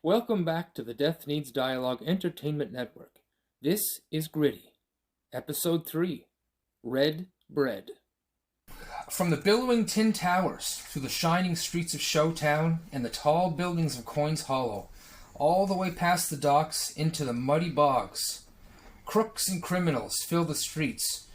Welcome back to the Death Needs Dialogue Entertainment Network. This is Gritty, Episode 3, Red Bread. From the billowing tin towers, through the shining streets of Showtown, and the tall buildings of Coins Hollow, all the way past the docks into the muddy bogs, crooks and criminals fill the streets,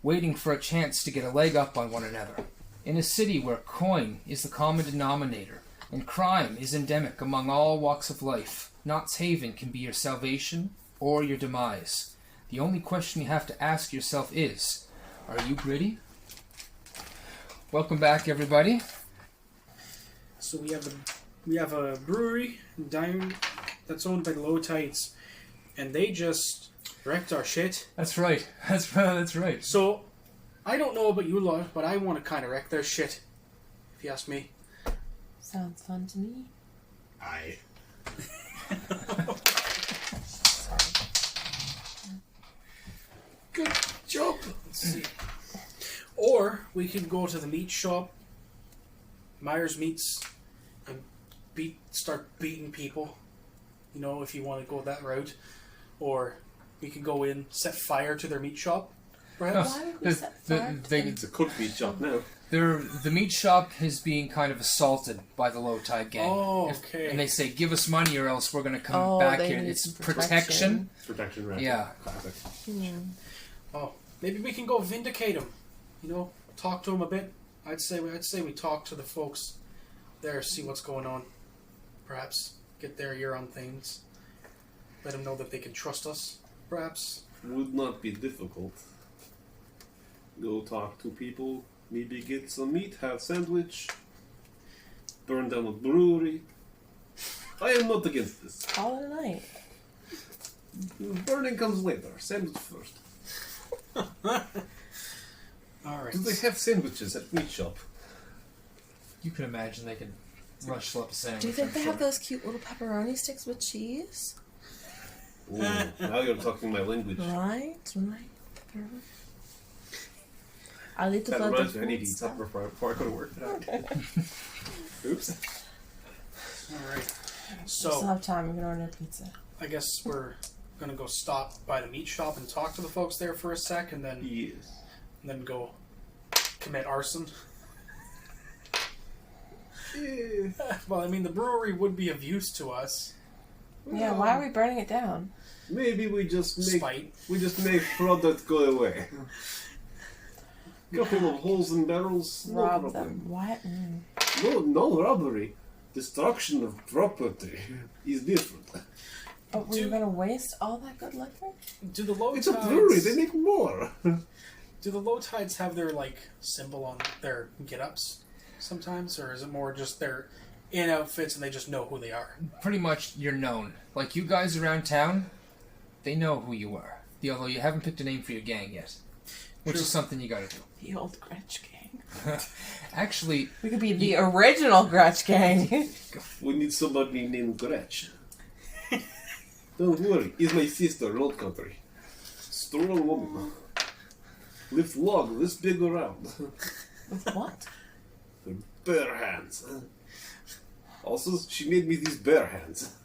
waiting for a chance to get a leg up on one another. In a city where coin is the common denominator, and crime is endemic among all walks of life, Knott's Haven can be your salvation or your demise. The only question you have to ask yourself is, are you gritty? Welcome back, everybody. So we have a brewery down that's owned by the Lowtides, and they just wrecked our shit. That's right. That's right. So I don't know about you lot, but I want to kind of wreck their shit, if you ask me. Sounds fun to me. Aye. Good job. Let's see. Or we could go to the meat shop, Myers Meats, and start beating people. You know, if you want to go that route. Or we could go in, set fire to their meat shop, perhaps. Why would we set fire to them? It's a cooked meat shop now. The meat shop is being kind of assaulted by the Lowtide gang. Oh, okay. And they say, give us money or else we're going to come back they here. need It's some protection. Protection, right? Yeah. Classic. Oh, maybe we can go vindicate them. You know, talk to them a bit. I'd say we talk to the folks there, see what's going on. Perhaps get their ear on things. Let them know that they can trust us. Perhaps. Would not be difficult. Go talk to people, maybe get some meat, have a sandwich, burn down a brewery. I am not against this. Call it a night. Burning comes later. Sandwich first. Alright. Do they have sandwiches at meat shop? You can imagine they can rush up a sandwich. Do you think I'm they sure. have those cute little pepperoni sticks with cheese? Ooh, now you're talking my language. Right. Pepperoni. I'll eat the That blood. reminds me, I need to eat supper before I go to work tonight. Oops. Alright. We still So, have time. We can order pizza. I guess we're going to go stop by the meat shop and talk to the folks there for a sec, and then Yes. go commit arson. Yeah. Well, I mean, the brewery would be of use to us. Yeah. Why are we burning it down? Maybe we just make Spite. product go away. Couple of holes in barrels. No Rob problem. them. What? No robbery. Destruction of property is different. But we're gonna waste all that good liquor? Do the Lowtides... It's a brewery. They make more. Do the Lowtides have their, symbol on their get-ups sometimes? Or is it more just they're in outfits and they just know who they are? Pretty much you're known. Like you guys around town, they know who you are. Although you haven't picked a name for your gang yet. Which True. is something you gotta do. The old Gretsch gang. Actually, We could be the original Gretsch gang. We need somebody named Gretch. Don't worry. It's my sister, not country. Strong woman. Lift log this big around. With what? Her bare hands. Also, she made me these bare hands.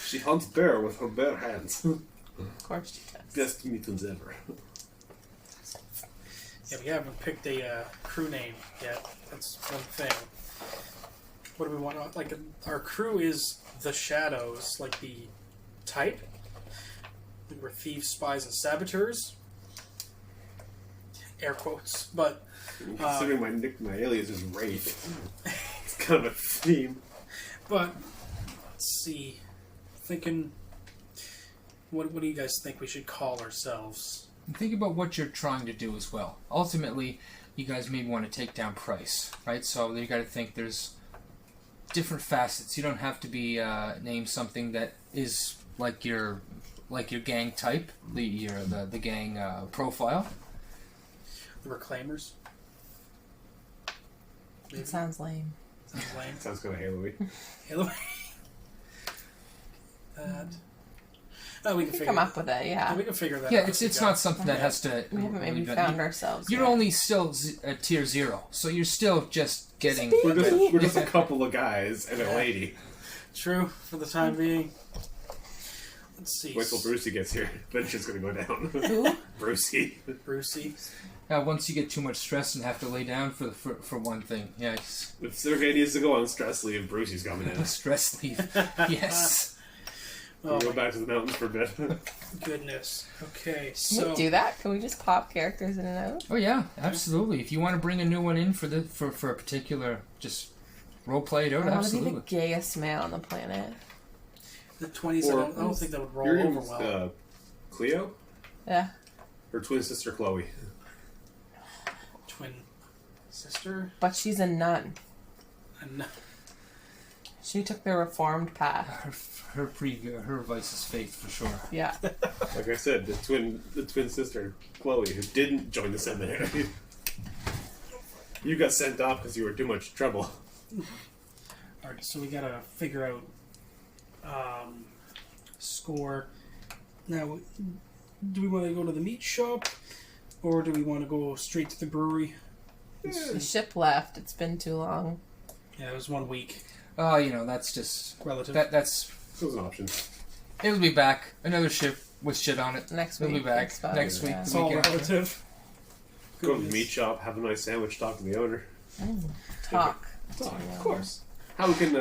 She hunts bear with her bare hands. Of course she does. Best mittens ever. Yeah, we haven't picked a crew name yet. That's one thing. What do we want? Our crew is the Shadows, like the type. We're thieves, spies, and saboteurs. Air quotes. But Considering my alias is Wraith. It's kind of a theme. But let's see. Thinking, what do you guys think we should call ourselves? and think about what you're trying to do as well. Ultimately, you guys may want to take down price, right? So you got to think there's different facets. You don't have to be name something that is like your gang type, the gang profile. The Reclaimers. Maybe. It sounds lame. Sounds lame. Sounds kind of Halo-y. Halo. That. We We can can come up with it, Yeah, yeah. we can figure that out. Yeah, it's not something that has to. We haven't maybe really be- found ourselves You're yet. only still at tier 0, so you're still just getting. We're just a couple of guys and a lady. True, for the time being. Let's see. Wait till Brucey gets here. Then shit's gonna go down. Who? Brucey. Brucey. Once you get too much stress and have to lay down for one thing, yes. If Sergei needs to go on stress leave, Brucey's coming in. Stress leave. Yes. Oh, Go my back to the mountains for a bit. goodness. Okay, Can so... we do that? Can we just pop characters in and out? Oh yeah, absolutely. If you want to bring a new one in for a particular, just role play it out. I want to be Absolutely. the gayest male on the planet. The 20s, Or- I don't think that would roll Your over name's well. Cleo? Yeah. Her twin sister Chloe. Twin sister? But she's a nun. And She took the reformed path. Her vice is faith for sure. Yeah. Like I said, the twin sister Chloe, who didn't join the seminary. You got sent off because you were too much trouble. Alright, so we gotta figure out score. Now, do we want to go to the meat shop, or do we want to go straight to the brewery? The ship left. It's been too long. Yeah, it was 1 week. That's just Relative. that's. So it's an option. It'll be back. Another ship with shit on it. Next We'll week. be back it's fine, next week. yeah. It's all weekend. relative. Go to the Goodness. meat shop, have a nice sandwich, talk to the owner. Talk. Of course. How we can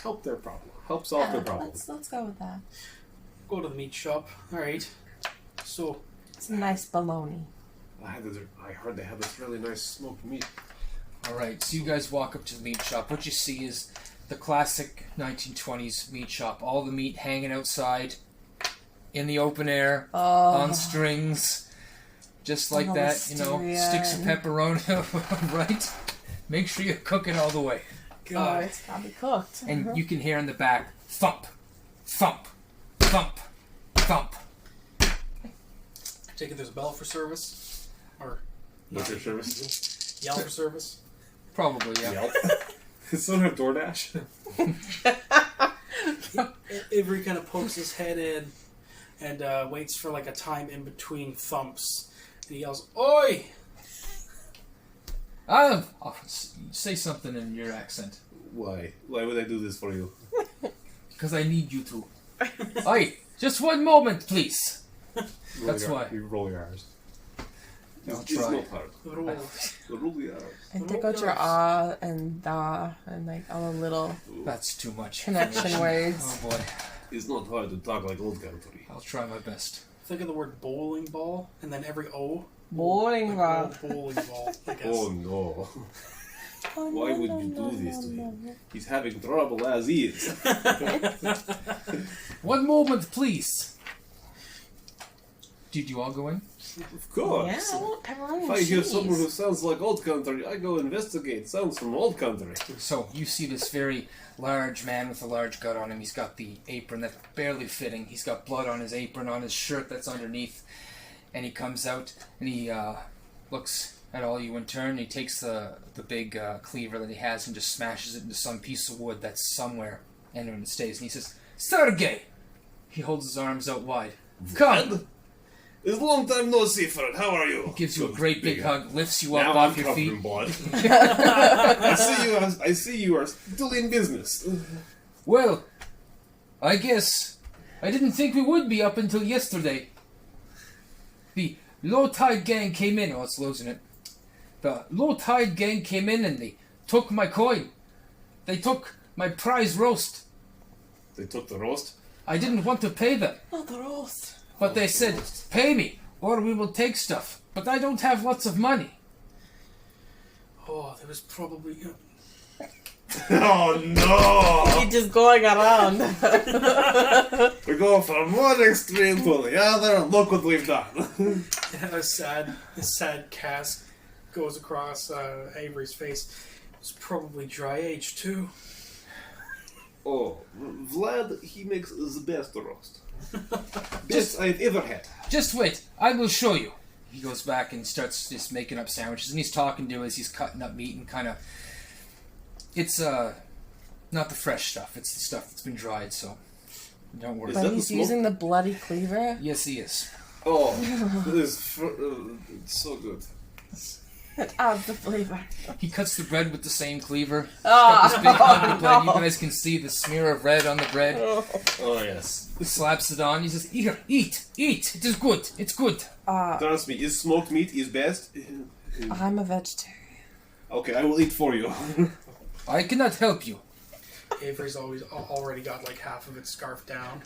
help their problem. Help solve their problem. Let's go with that. Go to the meat shop. Alright. So, It's a nice bologna. I heard they have this really nice smoked meat. Alright, so you guys walk up to the meat shop. What you see is the classic 1920s meat shop. All the meat hanging outside in the open air on strings. Just like All that, the sticks of styrian. pepperoni, right? Make sure you cook it all the way. Oh, God. it's probably cooked. And you can hear in the back, thump, thump, thump, thump. take it there's a bell for service? Or What's your service? yell for service? Probably, yeah. Yelp. Does someone have DoorDash? Avery kind of pokes his head in and waits for like a time in between thumps. And he yells, "Oi!" I'll say something in your accent. Why? Why would I do this for you? Because I need you to. Oi, just one moment, please. That's why. You roll your R's. I'll It's try. not hard. Roll. Roll your R's. And take out your ah and da and like all the little That's too much. connection words. Oh boy. It's not hard to talk like old country. I'll try my best. Think of the word bowling ball and then every O. Bowling ball. Like bowling ball, I guess. Oh no. Why would you do this to him? He's having trouble as is. One moment, please. Did you all go in? Of course. Yeah, I want pepperoni If and I hear cheese. someone who sounds like old country, I go investigate. Sounds from old country. So you see this very large man with a large gut on him. He's got the apron that's barely fitting. He's got blood on his apron, on his shirt that's underneath. And he comes out and he looks at all you in turn. He takes the big cleaver that he has and just smashes it into some piece of wood that's somewhere. And when it stays. And he says, "Sergei!" He holds his arms out wide. "Come!" It's a long time no see, friend. How are you? He gives you a great big hug, lifts you up Now off I'm your covered feet. in blood. I see you are still in business. Well, I guess I didn't think we would be up until yesterday. The Lowtide gang came in. Oh, it's losing it. The Lowtide gang came in and they took my coin. They took my prize roast. They took the roast. I didn't want to pay them, Not the roast. but they said, "Pay me, or we will take stuff." But I don't have lots of money. Oh, there was probably... Oh no! He's just going around. We go from one extreme to the other, and look what we've done. a sad cast goes across Avery's face. It's probably dry age too. Oh, Vlad, he makes the best roast. Best I've ever had. Just wait, I will show you. He goes back and starts just making up sandwiches, and he's talking to as he's cutting up meat and kind of... It's, not the fresh stuff, it's the stuff that's been dried, so... Don't worry. Is But that he's the smoke? using the bloody cleaver. Yes, he is. Oh, this is it's so good. It adds the flavor. He cuts the bread with the same cleaver. Oh, Got this big hunk of bread. You guys can see the smear of red on the bread. Oh yes. He slaps it on. He says, "Here, eat. It is good. It's good." Trust me, is smoked meat is best. I'm a vegetarian. Okay, I will eat for you. I cannot help you. Avery's already got like half of it scarfed down.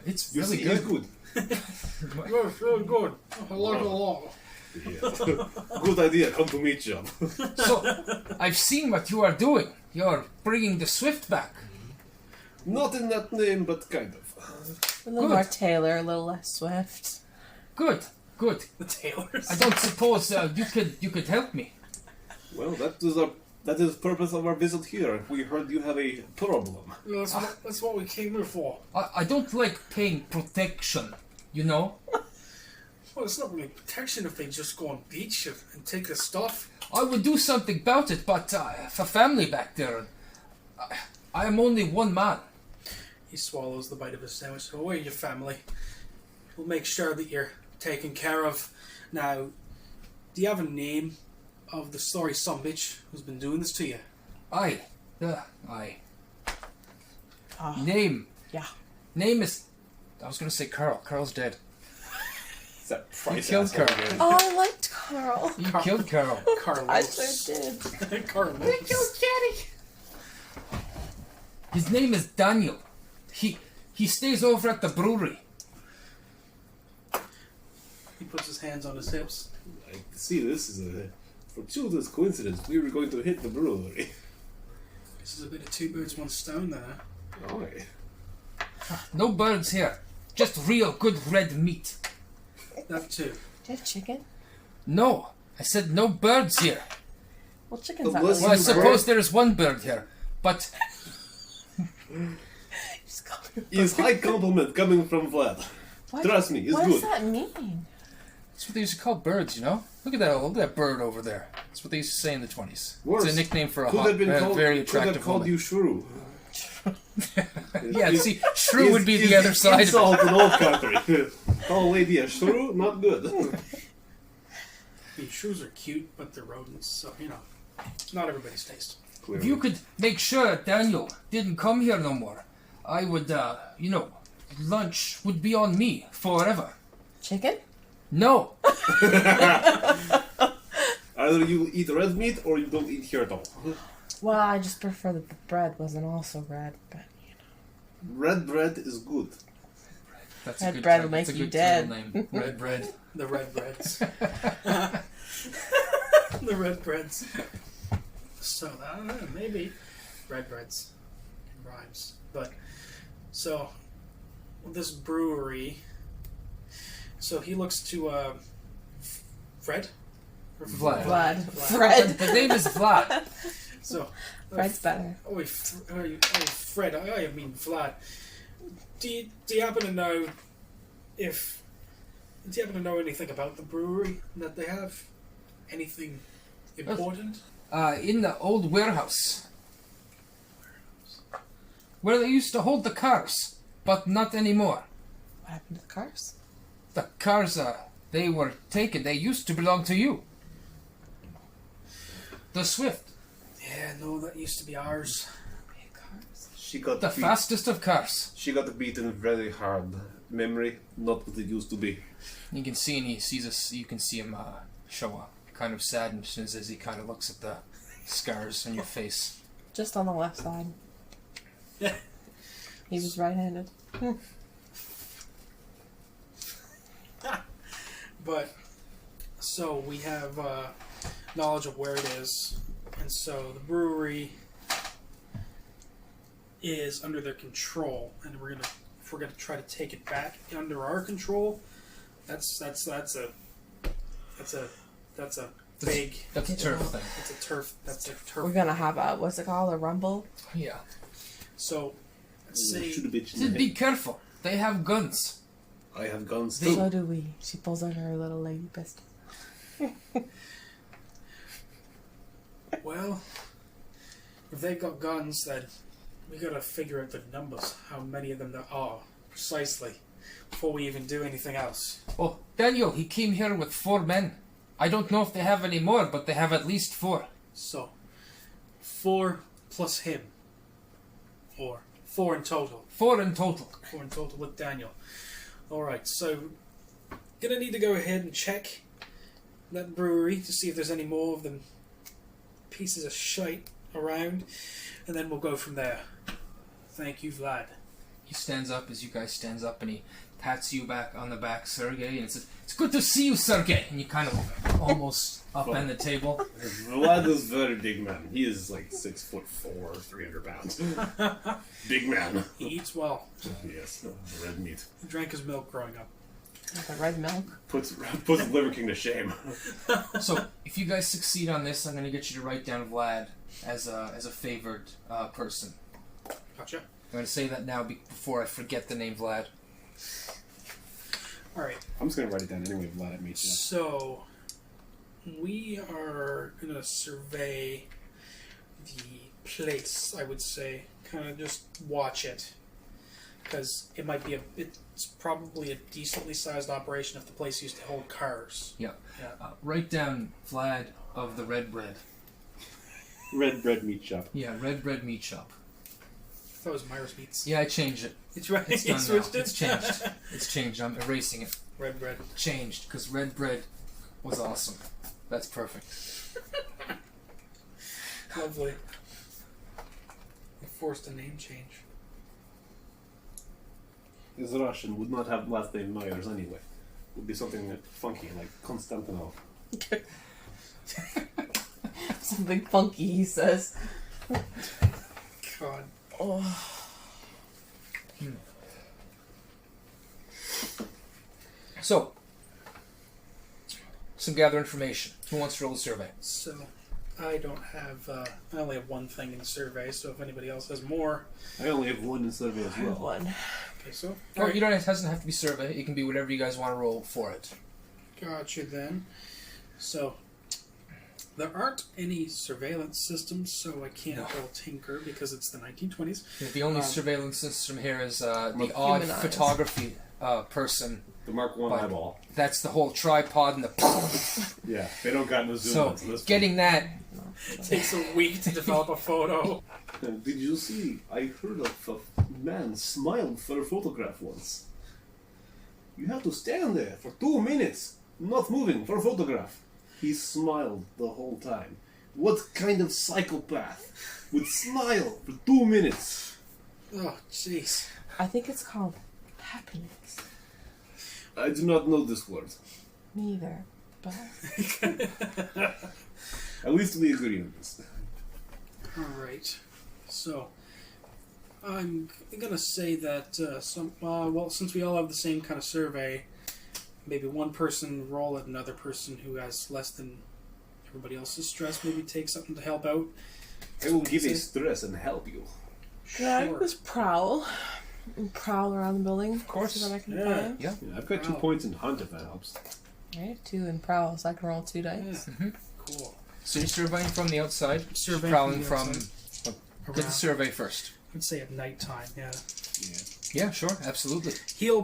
It's You really see, good. it's good. Yeah, it's really good. I like it a lot. Yeah. Good idea. Come to meet you. So, I've seen what you are doing. You're bringing the Swift back. Not in that name, but kind of. A little Good. more Taylor, a little less Swift. Good, good. The Taylors. I don't suppose you could help me. Well, that is the purpose of our visit here. We heard you have a problem. That's what we came here for. I don't like paying protection, you know? Well, it's not really protection if they just go and beat you and take the stuff. I would do something about it, but for family back there, I am only one man. He swallows the bite of his sandwich. Oh, where are your family? We'll make sure that you're taken care of. Now, do you have a name of the sorry sumbitch who's been doing this to you? Aye. Oh, Name. yeah. Name is... I was going to say Carl. Carl's dead. Is that You price killed asshole Carl. again? Oh, I liked Carl. You killed Carl. Carlos. I sure did. Carlos. His name is Daniel. He stays over at the brewery. He puts his hands on his hips. I see this is a fortuitous coincidence. We were going to hit the brewery. This is a bit of two birds, one stone there. Okay. No birds here. Just real good red meat. That too. Do you have chicken? No, I said no birds here. Well, chicken's not Unless really Well, I you suppose there is one bird here, but Just call it- Is high compliment coming from Vlad. What? Trust me, it's What good. does that mean? that's what they used to call birds, you know? Look at that bird over there. That's what they used to say in the 20s. Worse. It's a nickname for a Could hot, have been called, very could attractive have called woman. you shrew. Yeah, see, shrew would be the other side of it. Insult in old country. Call a lady a shrew, not good. I mean, shrews are cute, but they're rodents, so, you know, not everybody's taste. If you could make sure Daniel didn't come here no more, I would, lunch would be on me forever. Chicken? No! Either you eat red meat or you don't eat here at all. Well, I just prefer that the bread wasn't also red, but you know. Red bread is good. That's Red bread will that's make a you good dead. title name. Red bread. The red breads. The red breads. So, I don't know, maybe. Red breads. It rhymes. But, so, this brewery. So he looks to, Fred? Or Vlad. Vlad. Fred. His name is Vlad. So, Fred's better. Fred, I mean Vlad. Do you happen to know anything about the brewery that they have? Anything important? In the old warehouse. Where they used to hold the cars, but not anymore. What happened to the cars? The cars, they were taken. They used to belong to you. The Swift. Yeah, no, that used to be ours. Big cars. She got The fastest of cars. She got beaten very hard. Memory, not what it used to be. You can see, and he sees us. You can see him show a kind of sadness as he kind of looks at the scars on your face. Just on the left side. He was right-handed. But, so we have knowledge of where it is, and so the brewery is under their control, and if we're gonna try to take it back under our control, that's a big. That's a turf thing. That's a turf. We're gonna have a, what's it called, a rumble? Yeah. So, let's say. Shoot a bitch in Just the be head. careful. They have guns. I have guns They- too. So do we. She pulls out her little lady pistol. Well, if they've got guns, then we gotta figure out the numbers, how many of them there are. Precisely. Before we even do anything else. Oh, Daniel, he came here with 4 men. I don't know if they have any more, but they have at least 4. So, 4 plus him. Or 4 in total. 4 in total. 4 in total with Daniel. Alright, so gonna need to go ahead and check that brewery to see if there's any more of them pieces of shite around, and then we'll go from there. Thank you, Vlad. He stands up as you guys stands up and he pats you back on the back, Sergei, and says, "It's good to see you, Sergei." And you kind of almost upend the table. Vlad is a very big man. He is like 6'4", 300 pounds. Big man. He eats well. Yes, red meat. He drank his milk growing up. The red milk. Puts Liver King to shame. So, if you guys succeed on this, I'm going to get you to write down Vlad as a favored person. Gotcha. I'm going to say that now before I forget the name Vlad. Alright. I'm just going to write it down anyway, Vlad, at me. So, we are going to survey the place, I would say. Kind of just watch it. Because it might be it's probably a decently sized operation if the place used to hold cars. Yeah. Write down Vlad of the Red Bread. Red bread meat shop. Yeah, Red Bread Meat Shop. I thought it was Myers Meats. Yeah, I changed it. It's right. It's You done now. switched it? It's changed. It's changed. I'm erasing it. Red bread. Changed, because Red Bread was awesome. That's perfect. Lovely. I forced a name change. Is Russian, would not have last name Myers anyway. Would be something funky like Konstantinov. Something funky, he says. God. Oh. So, some gather information. Who wants to roll a survey? So, I don't have. I only have one thing in the survey. So if anybody else has more, I only have one in survey as I have well. one. okay. So, Or you don't. It doesn't have to be survey. It can be whatever you guys want to roll for it. Gotcha then. So, there aren't any surveillance systems, so I can't No. roll Tinker because it's the 1920s. The only Um, surveillance system here is the Human odd eyes. photography person. The Mark 1 But- eyeball. That's the whole tripod and the. Yeah, they don't got no zoom So, into this getting that. It takes a week to develop a photo. one. Did you see? I heard of a man smiled for a photograph once. You have to stand there for 2 minutes, not moving, for a photograph. He smiled the whole time. What kind of psychopath would smile for 2 minutes? Oh, jeez. I think it's called happiness. I do not know this word. Neither. But At least we agree on this. Alright. So, I'm gonna say that since we all have the same kind of survey, maybe one person roll at another person who has less than everybody else's stress, maybe take something to help out. I will give a stress and help you. could I just prowl? And prowl around the building? Of course. See what I can Yeah. find. Yeah. Yeah, I've got 2 Wow. points in hunt if that helps. I have 2 in prowl, so I can roll 2 dice. Yeah. Cool. So you're surveying from the outside. Surveying prowling from from. the outside. Get the Around. survey first. I'd say at nighttime, yeah. Yeah. Yeah, sure, absolutely. He'll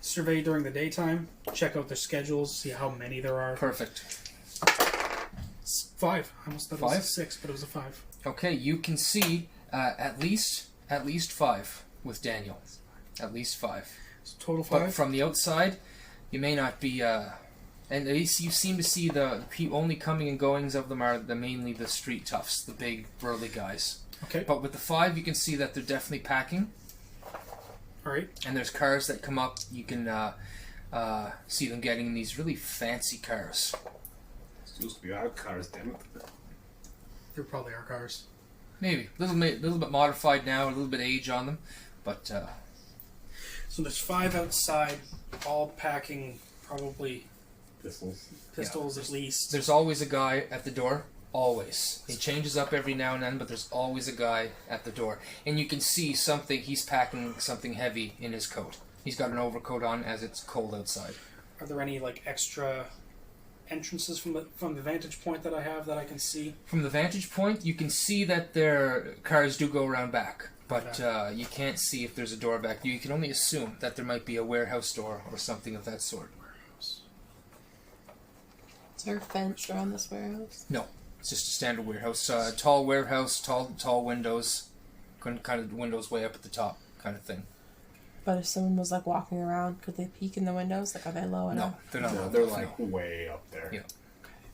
survey during the daytime, check out their schedules, see how many there are. Perfect. 5. I almost thought it was a 5? 6, but it was a 5. Okay, you can see at least 5 with Daniel. At least 5. So total But 5. from the outside, you may not be. And at least you seem to see the only coming and goings of them are mainly the street toughs, the big burly guys. Okay. But with the 5, you can see that they're definitely packing, Alright. and there's cars that come up. You can see them getting in these really fancy cars. It's used to be our cars, damn it. They're probably our cars. Maybe little bit modified now, a little bit age on them, but So there's 5 outside, all packing probably Pistols. pistols at least. there's always a guy at the door. Always. He changes up every now and then, but there's always a guy at the door. And you can see he's packing something heavy in his coat. He's got an overcoat on as it's cold outside. Are there any like extra entrances from the vantage point that I have that I can see? From the vantage point, you can see that their cars do go around back. But you can't see if there's a door back there. You can only assume that there might be a warehouse door or something of that sort. Is there a fence around this warehouse? No, it's just a standard warehouse. Tall warehouse, tall windows, kind of windows way up at the top, kind of thing. But if someone was like walking around, could they peek in the windows? Like, are they low enough? No, they're not. No, they're like way up there. Yeah.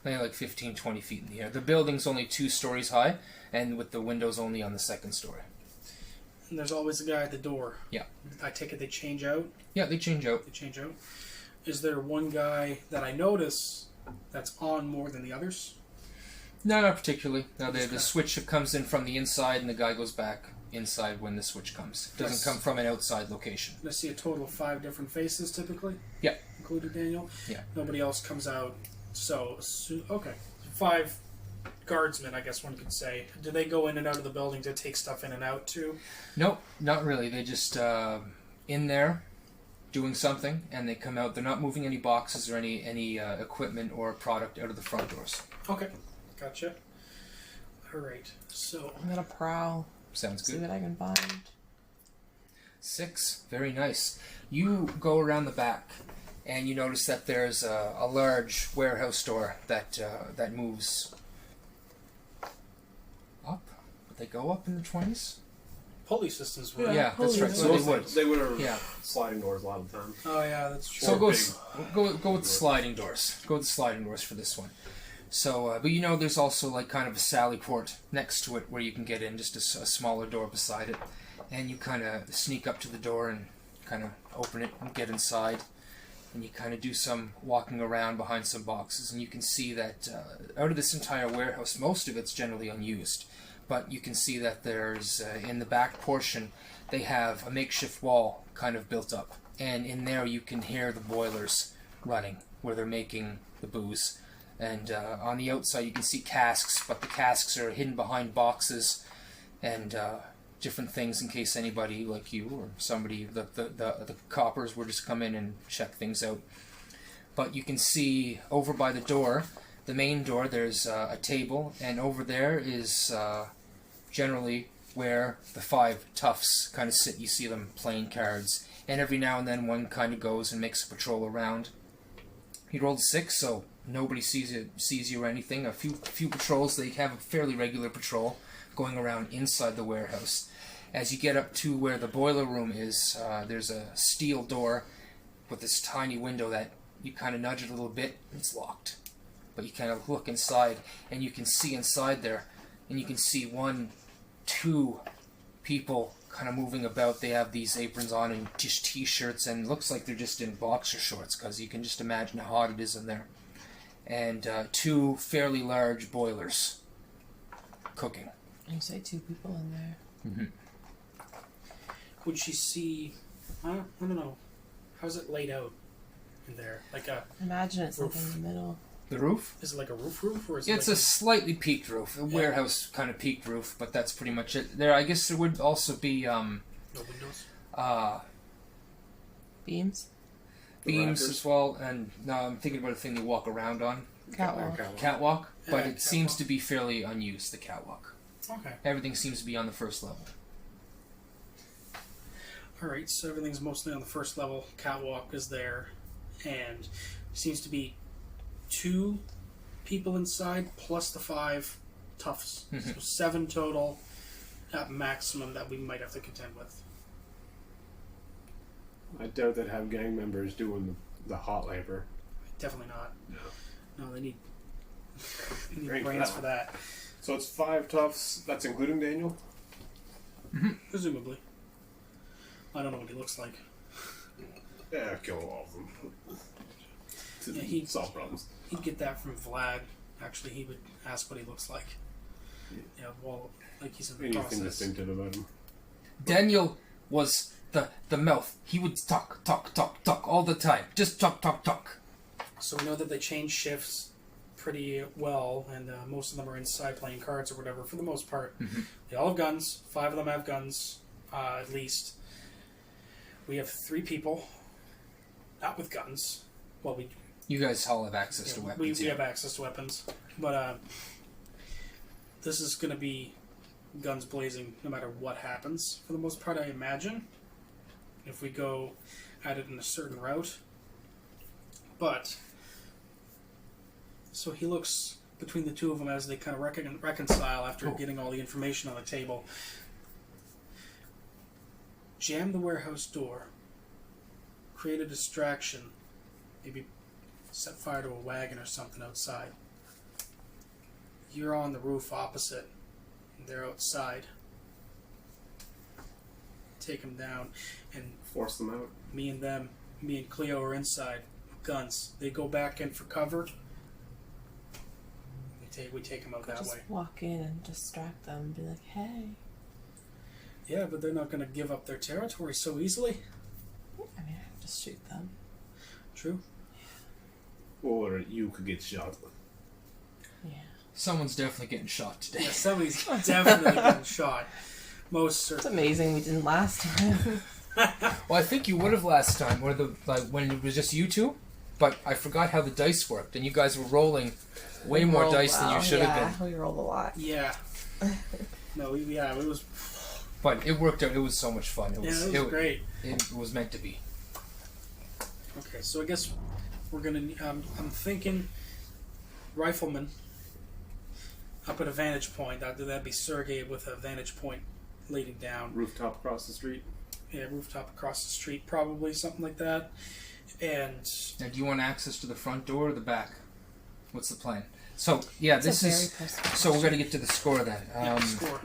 They're like 15, 20 feet in the air. The building's only 2 stories high, and with the windows only on the 2nd story. And there's always a guy at the door. Yeah. I take it they change out? Yeah, they change out. Is there one guy that I notice that's on more than the others? No, not particularly. No, the switch comes in from the inside, and the guy goes back inside when the switch comes. It doesn't come from an outside location. I see a total of 5 different faces, typically? Yeah. Including Daniel? Yeah. Nobody else comes out. So, okay. 5 guardsmen, I guess one could say. Do they go in and out of the building to take stuff in and out, too? Nope, not really. They just in there doing something, and they come out. They're not moving any boxes or any equipment or product out of the front doors. Okay. Gotcha. Alright, so... I'm gonna prowl. Sounds See good. what I can find. 6, very nice. You go around the back, and you notice that there's a large warehouse door that moves up. Would they go up in the 20s? Pulley systems would. Yeah, that's right. So they would. They would have Yeah. sliding doors a lot of the time. Oh, yeah, that's true. So go big. with the sliding doors. Go with the sliding doors for this one. So, but you know, there's also like kind of a sally port next to it where you can get in, just a smaller door beside it, and you kind of sneak up to the door and kind of open it and get inside, and you kind of do some walking around behind some boxes, and you can see that out of this entire warehouse, most of it's generally unused, but you can see that there's in the back portion they have a makeshift wall kind of built up, and in there you can hear the boilers running where they're making the booze. And on the outside you can see casks, but the casks are hidden behind boxes and different things in case anybody like you or somebody, the coppers were just come in and check things out. But you can see over by the door, the main door, there's a table, and over there is generally where the 5 toughs kind of sit. You see them playing cards, and every now and then one kind of goes and makes a patrol around. He rolled a 6, so nobody sees you or anything. A few patrols. They have a fairly regular patrol going around inside the warehouse. As you get up to where the boiler room is, there's a steel door with this tiny window that you kind of nudge it a little bit, and it's locked. But you kind of look inside, and you can see inside there, and you can see 1, 2 people kind of moving about. They have these aprons on and just t-shirts, and it looks like they're just in boxer shorts, because you can just imagine how hot it is in there. And 2 fairly large boilers cooking. You say 2 people in there. Mm-hmm. Would she see... I don't know. How's it laid out in there? Like a... Imagine it's like in the middle. The roof? Is it like a roof, or is it It's like a slightly peaked roof, a warehouse kind of peaked roof, but that's pretty much it. There, I guess there would also be no windows? Beams? Beams as well, and no, I'm thinking about a thing you walk around on. Catwalk, but Yeah, it seems to be fairly unused, the catwalk. Okay. Everything seems to be on the first level. Alright, so everything's mostly on the first level. Catwalk is there, and seems to be 2 people inside, plus the 5 toughs. So 7 total at maximum that we might have to contend with. I doubt they'd have gang members doing the hot labor. Definitely not. No, they need Great brains for that. So it's 5 toughs. That's including Daniel? Presumably. I don't know what he looks like. Yeah, kill all of them. Yeah, he'd solve problems. He'd get that from Vlad. Actually, he would ask what he looks like. Yeah, well, like he's in the Anything process. distinctive about him. Daniel was the mouth. He would talk all the time. Just talk. So we know that they change shifts pretty well, and most of them are inside playing cards or whatever for the most part. They all have guns. 5 of them have guns, at least. We have 3 people, not with guns. Well, You guys all have access to weapons. we have access to weapons, but this is going to be guns blazing no matter what happens, for the most part, I imagine, if we go at it in a certain route. But, so he looks between the two of them as they kind of reconcile after getting all the information on the table. Jam the warehouse door. Create a distraction. Maybe set fire to a wagon or something outside. You're on the roof opposite. They're outside. Take them down. And Force them out. me and Cleo are inside. Guns. They go back in for cover. We take them out that Just way. walk in and distract them and be like, hey. Yeah, but they're not going to give up their territory so easily. I mean, just shoot them. True. Or you could get shot. Yeah. Someone's definitely getting shot today. Yeah, somebody's definitely getting shot. Most It's certainly. amazing we didn't last time. Well, I think you would have last time, or when it was just you two. But I forgot how the dice worked, and you guys were rolling way more Rolled dice than you well, should have been. Yeah, we rolled a lot. Yeah. No, it was. But it worked out. It was so much fun. It was, It was great. It was meant to be. Okay, so I guess we're gonna. I'm thinking, rifleman. Up at a vantage point. That'd be Sergei with a vantage point leading down. Rooftop across the street. Yeah, rooftop across the street, probably something like that. And Now, do you want access to the front door or the back? What's the plan? So yeah, That's this a very is. personal So we're question. gonna get to the score then. score.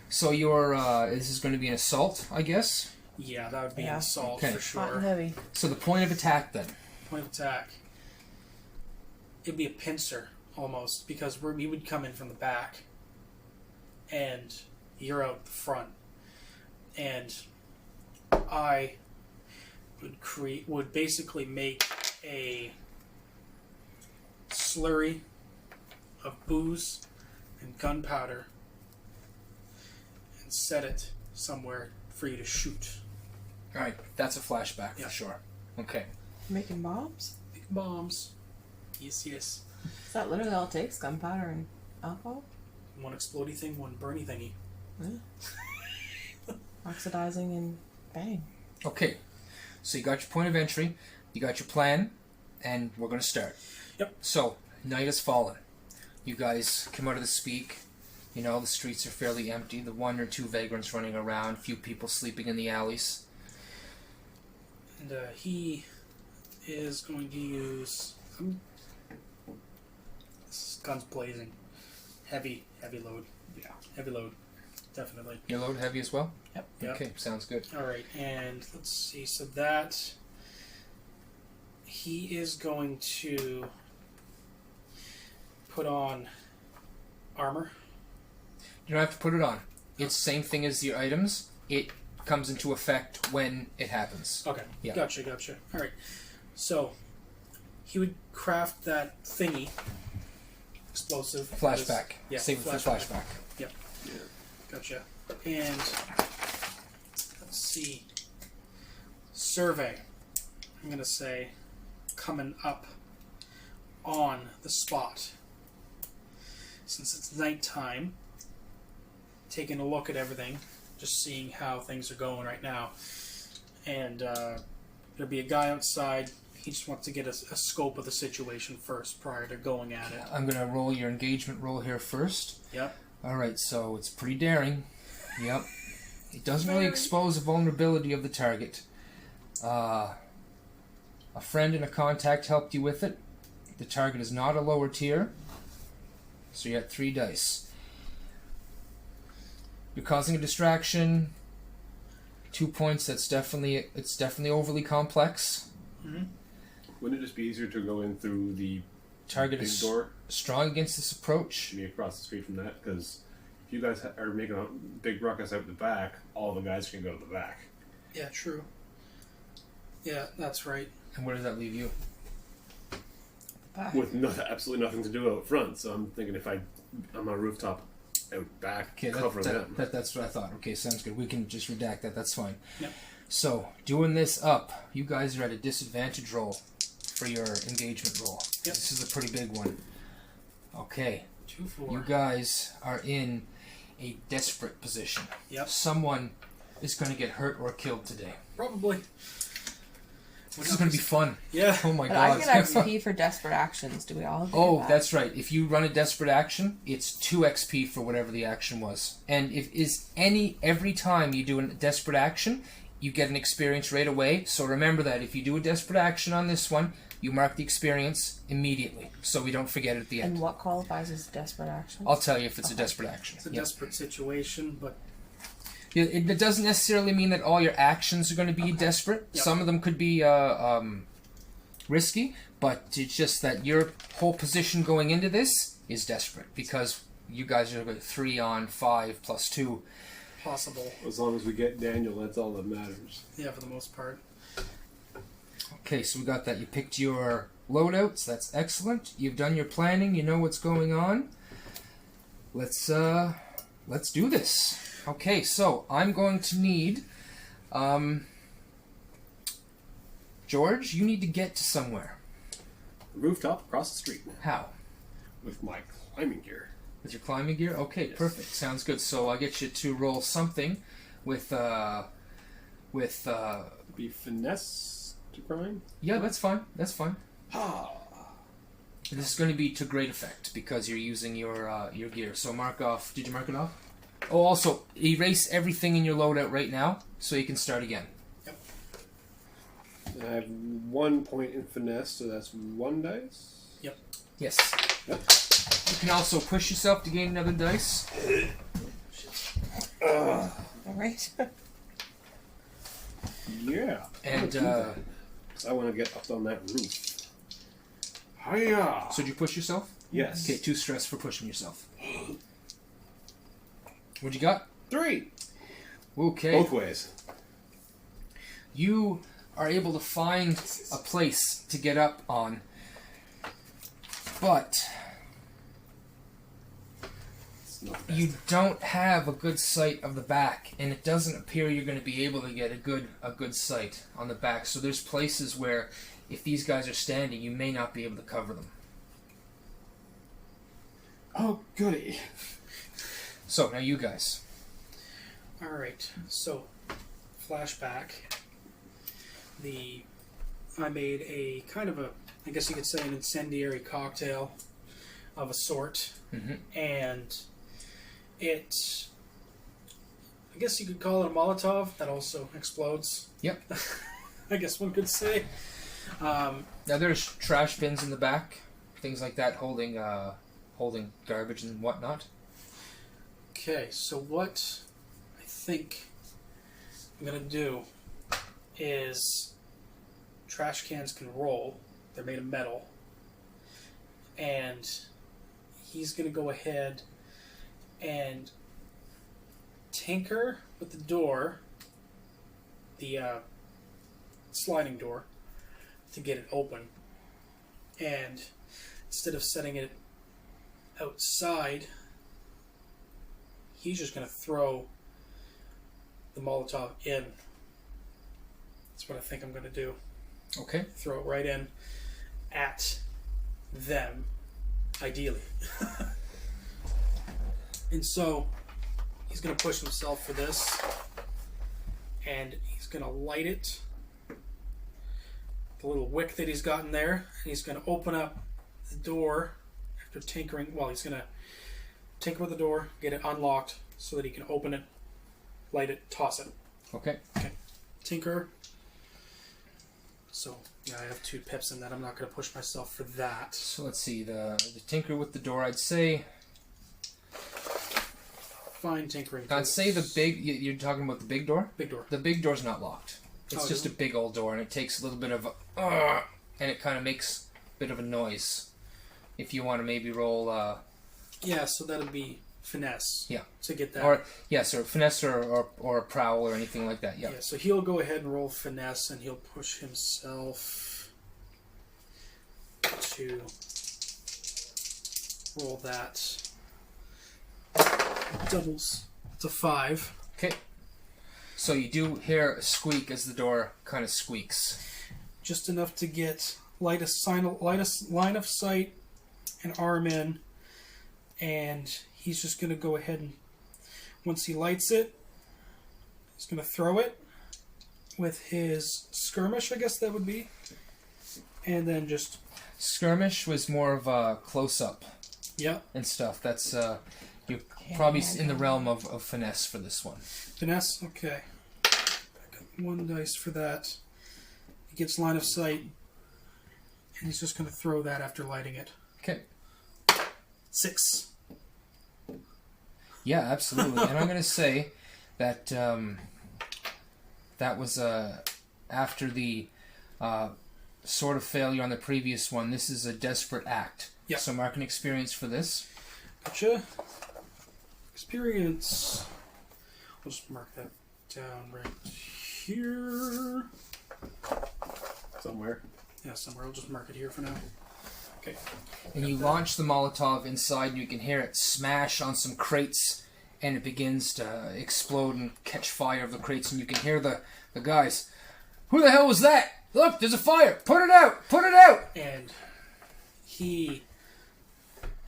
So your this is going to be an assault, I guess. Yeah, that would be Yeah. an assault Okay. for Hot and sure. heavy. So the point of attack then. Point of attack. It'd be a pincer almost because we would come in from the back, and you're out the front, and I would basically make a slurry of booze and gunpowder and set it somewhere for you to shoot. All right, that's a flashback Yeah. for sure. Okay. Making bombs? Big bombs. Yes, yes. Is that literally all it takes? Gunpowder and alcohol? One explodey thing, one burny thingy. Oxidizing and bang. Okay. So you got your point of entry, you got your plan, and we're going to start. Yep. So night has fallen. You guys come out of the speak. You know, the streets are fairly empty. The one or two vagrants running around, few people sleeping in the alleys. And he is going to use guns blazing. Heavy load. Yeah. Heavy load. Definitely. Your load heavy as well? Yep. Okay, sounds good. Alright, and let's see. So that he is going to put on armor. You don't have to put it on. It's the same thing as your items. It comes into effect when it happens. Okay. Yeah. Gotcha. Alright. So he would craft that thingy. Explosive. Flashback. Yeah, Save it for flashback. Yep. Yeah. Gotcha. And let's see. Survey. I'm going to say coming up on the spot. Since it's nighttime, taking a look at everything, just seeing how things are going right now. And there'll be a guy outside. He just wants to get a scope of the situation first prior to going at it. I'm going to roll your engagement roll here first. Yep. Alright, so it's pretty daring. Yep. It doesn't really expose the vulnerability of the target. A friend and a contact helped you with it. The target is not a lower tier. So you had 3 dice. You're causing a distraction. 2 points, it's definitely overly complex. Mm-hmm. Wouldn't it just be easier to go in through the Target big is door? strong against this approach. Be across the street from that? Because if you guys are making a big ruckus out the back, all the guys can go to the back. Yeah, true. Yeah, that's right. And where does that leave you? Back. With absolutely nothing to do out front. So I'm thinking if I'm on a rooftop out back, Okay, cover them. that's what I thought. Okay, sounds good. We can just redact that. That's fine. Yep. So, doing this up, you guys are at a disadvantage roll for your engagement roll. Yep. This is a pretty big one. Okay. 2-4. You guys are in a desperate position. Yep. Someone is going to get hurt or killed today. Probably. This is going to be fun. Yeah. Oh my But god. I get XP for desperate actions. Do we all? Oh, that? that's right. If you run a desperate action, it's 2 XP for whatever the action was. And every time you do a desperate action, you get an experience right away. So remember that if you do a desperate action on this one, you mark the experience immediately, so we don't forget it at the end. And what qualifies as a desperate action? I'll tell you if it's a desperate action. It's a desperate situation, but It doesn't necessarily mean that all your actions are going to be desperate. Yep. Some of them could be risky, but it's just that your whole position going into this is desperate because you guys are 3 on 5 plus 2. possible. As long as we get Daniel, that's all that matters. Yeah, for the most part. Okay, so we got that. You picked your loadouts. That's excellent. You've done your planning. You know what's going on. Let's do this. Okay, so I'm going to need George, you need to get to somewhere. Rooftop across the street How? with my climbing gear. With your climbing gear? Okay, Yes. perfect. Sounds good. So I'll get you to roll something with Be finesse to climb. yeah, that's fine. That's fine. Ha! This is going to be to great effect because you're using your gear. So mark off. Did you mark it off? Oh, also erase everything in your loadout right now so you can start again. I have 1 point in finesse, so that's 1 dice. Yes. Yep. You can also push yourself to gain another dice. All right. Yeah. And I want to get up on that roof. Hiya! so did you push yourself? Yes. Okay, 2 stress for pushing yourself. What you got? 3. Okay. Both ways. You are able to find a place to get up on, but It's not the best. you don't have a good sight of the back, and it doesn't appear you're going to be able to get a good sight on the back. So there's places where, if these guys are standing, you may not be able to cover them. Oh, goody. So now you guys. Alright, so flashback. I made a kind of a, I guess you could say, an incendiary cocktail of a sort, and it, I guess you could call it a Molotov that also explodes. Yep. I guess one could say. Now there's trash bins in the back, things like that, holding garbage and whatnot. Okay, so what I think I'm gonna do is trash cans can roll. They're made of metal. And he's gonna go ahead and tinker with the door, the sliding door, to get it open. And instead of setting it outside, he's just going to throw the Molotov in. That's what I think I'm going to do. Okay. Throw it right in at them, ideally. And so he's going to push himself for this, and he's going to light it, the little wick that he's got in there, and he's going to open up the door after tinkering. Well, he's going to tinker with the door, get it unlocked so that he can open it, light it, toss it. Okay. Tinker. So, yeah, I have 2 pips in that. I'm not going to push myself for that. So let's see, the tinker with the door, I'd say Fine tinkering. I'd say the big, you're talking about the big door? Big door. The big door's not locked. It's Oh, just a really? big old door, and it takes a little bit of a, and it kind of makes a bit of a noise. If you want to maybe roll, Yeah, so that'd be finesse. Yeah. To get that. or yes, or finesse or a prowl or anything like that. Yeah. Yeah, so he'll go ahead and roll finesse, and he'll push himself to roll that. Doubles to 5. Okay. So you do hear a squeak as the door kind of squeaks. Just enough to get line of sight and arm in, and he's just going to go ahead and Once he lights it, he's going to throw it with his skirmish, I guess that would be. And then just... Skirmish was more of a close-up and stuff. That's, you're probably in the realm of finesse for this one. Finesse? Okay. I got 1 dice for that. He gets line of sight. And he's just going to throw that after lighting it. Okay. 6. Yeah, absolutely. And I'm going to say that that was after the sort of failure on the previous one. This is a desperate act. Yeah. So mark an experience for this. Gotcha. Experience. We'll just mark that down right here. Somewhere. Yeah, somewhere. I'll just mark it here for now. Okay. And you launch the Molotov inside, and you can hear it smash on some crates, and it begins to explode and catch fire of the crates, and you can hear the guys, "Who the hell was that? Look, there's a fire! Put it out! Put it out!" And he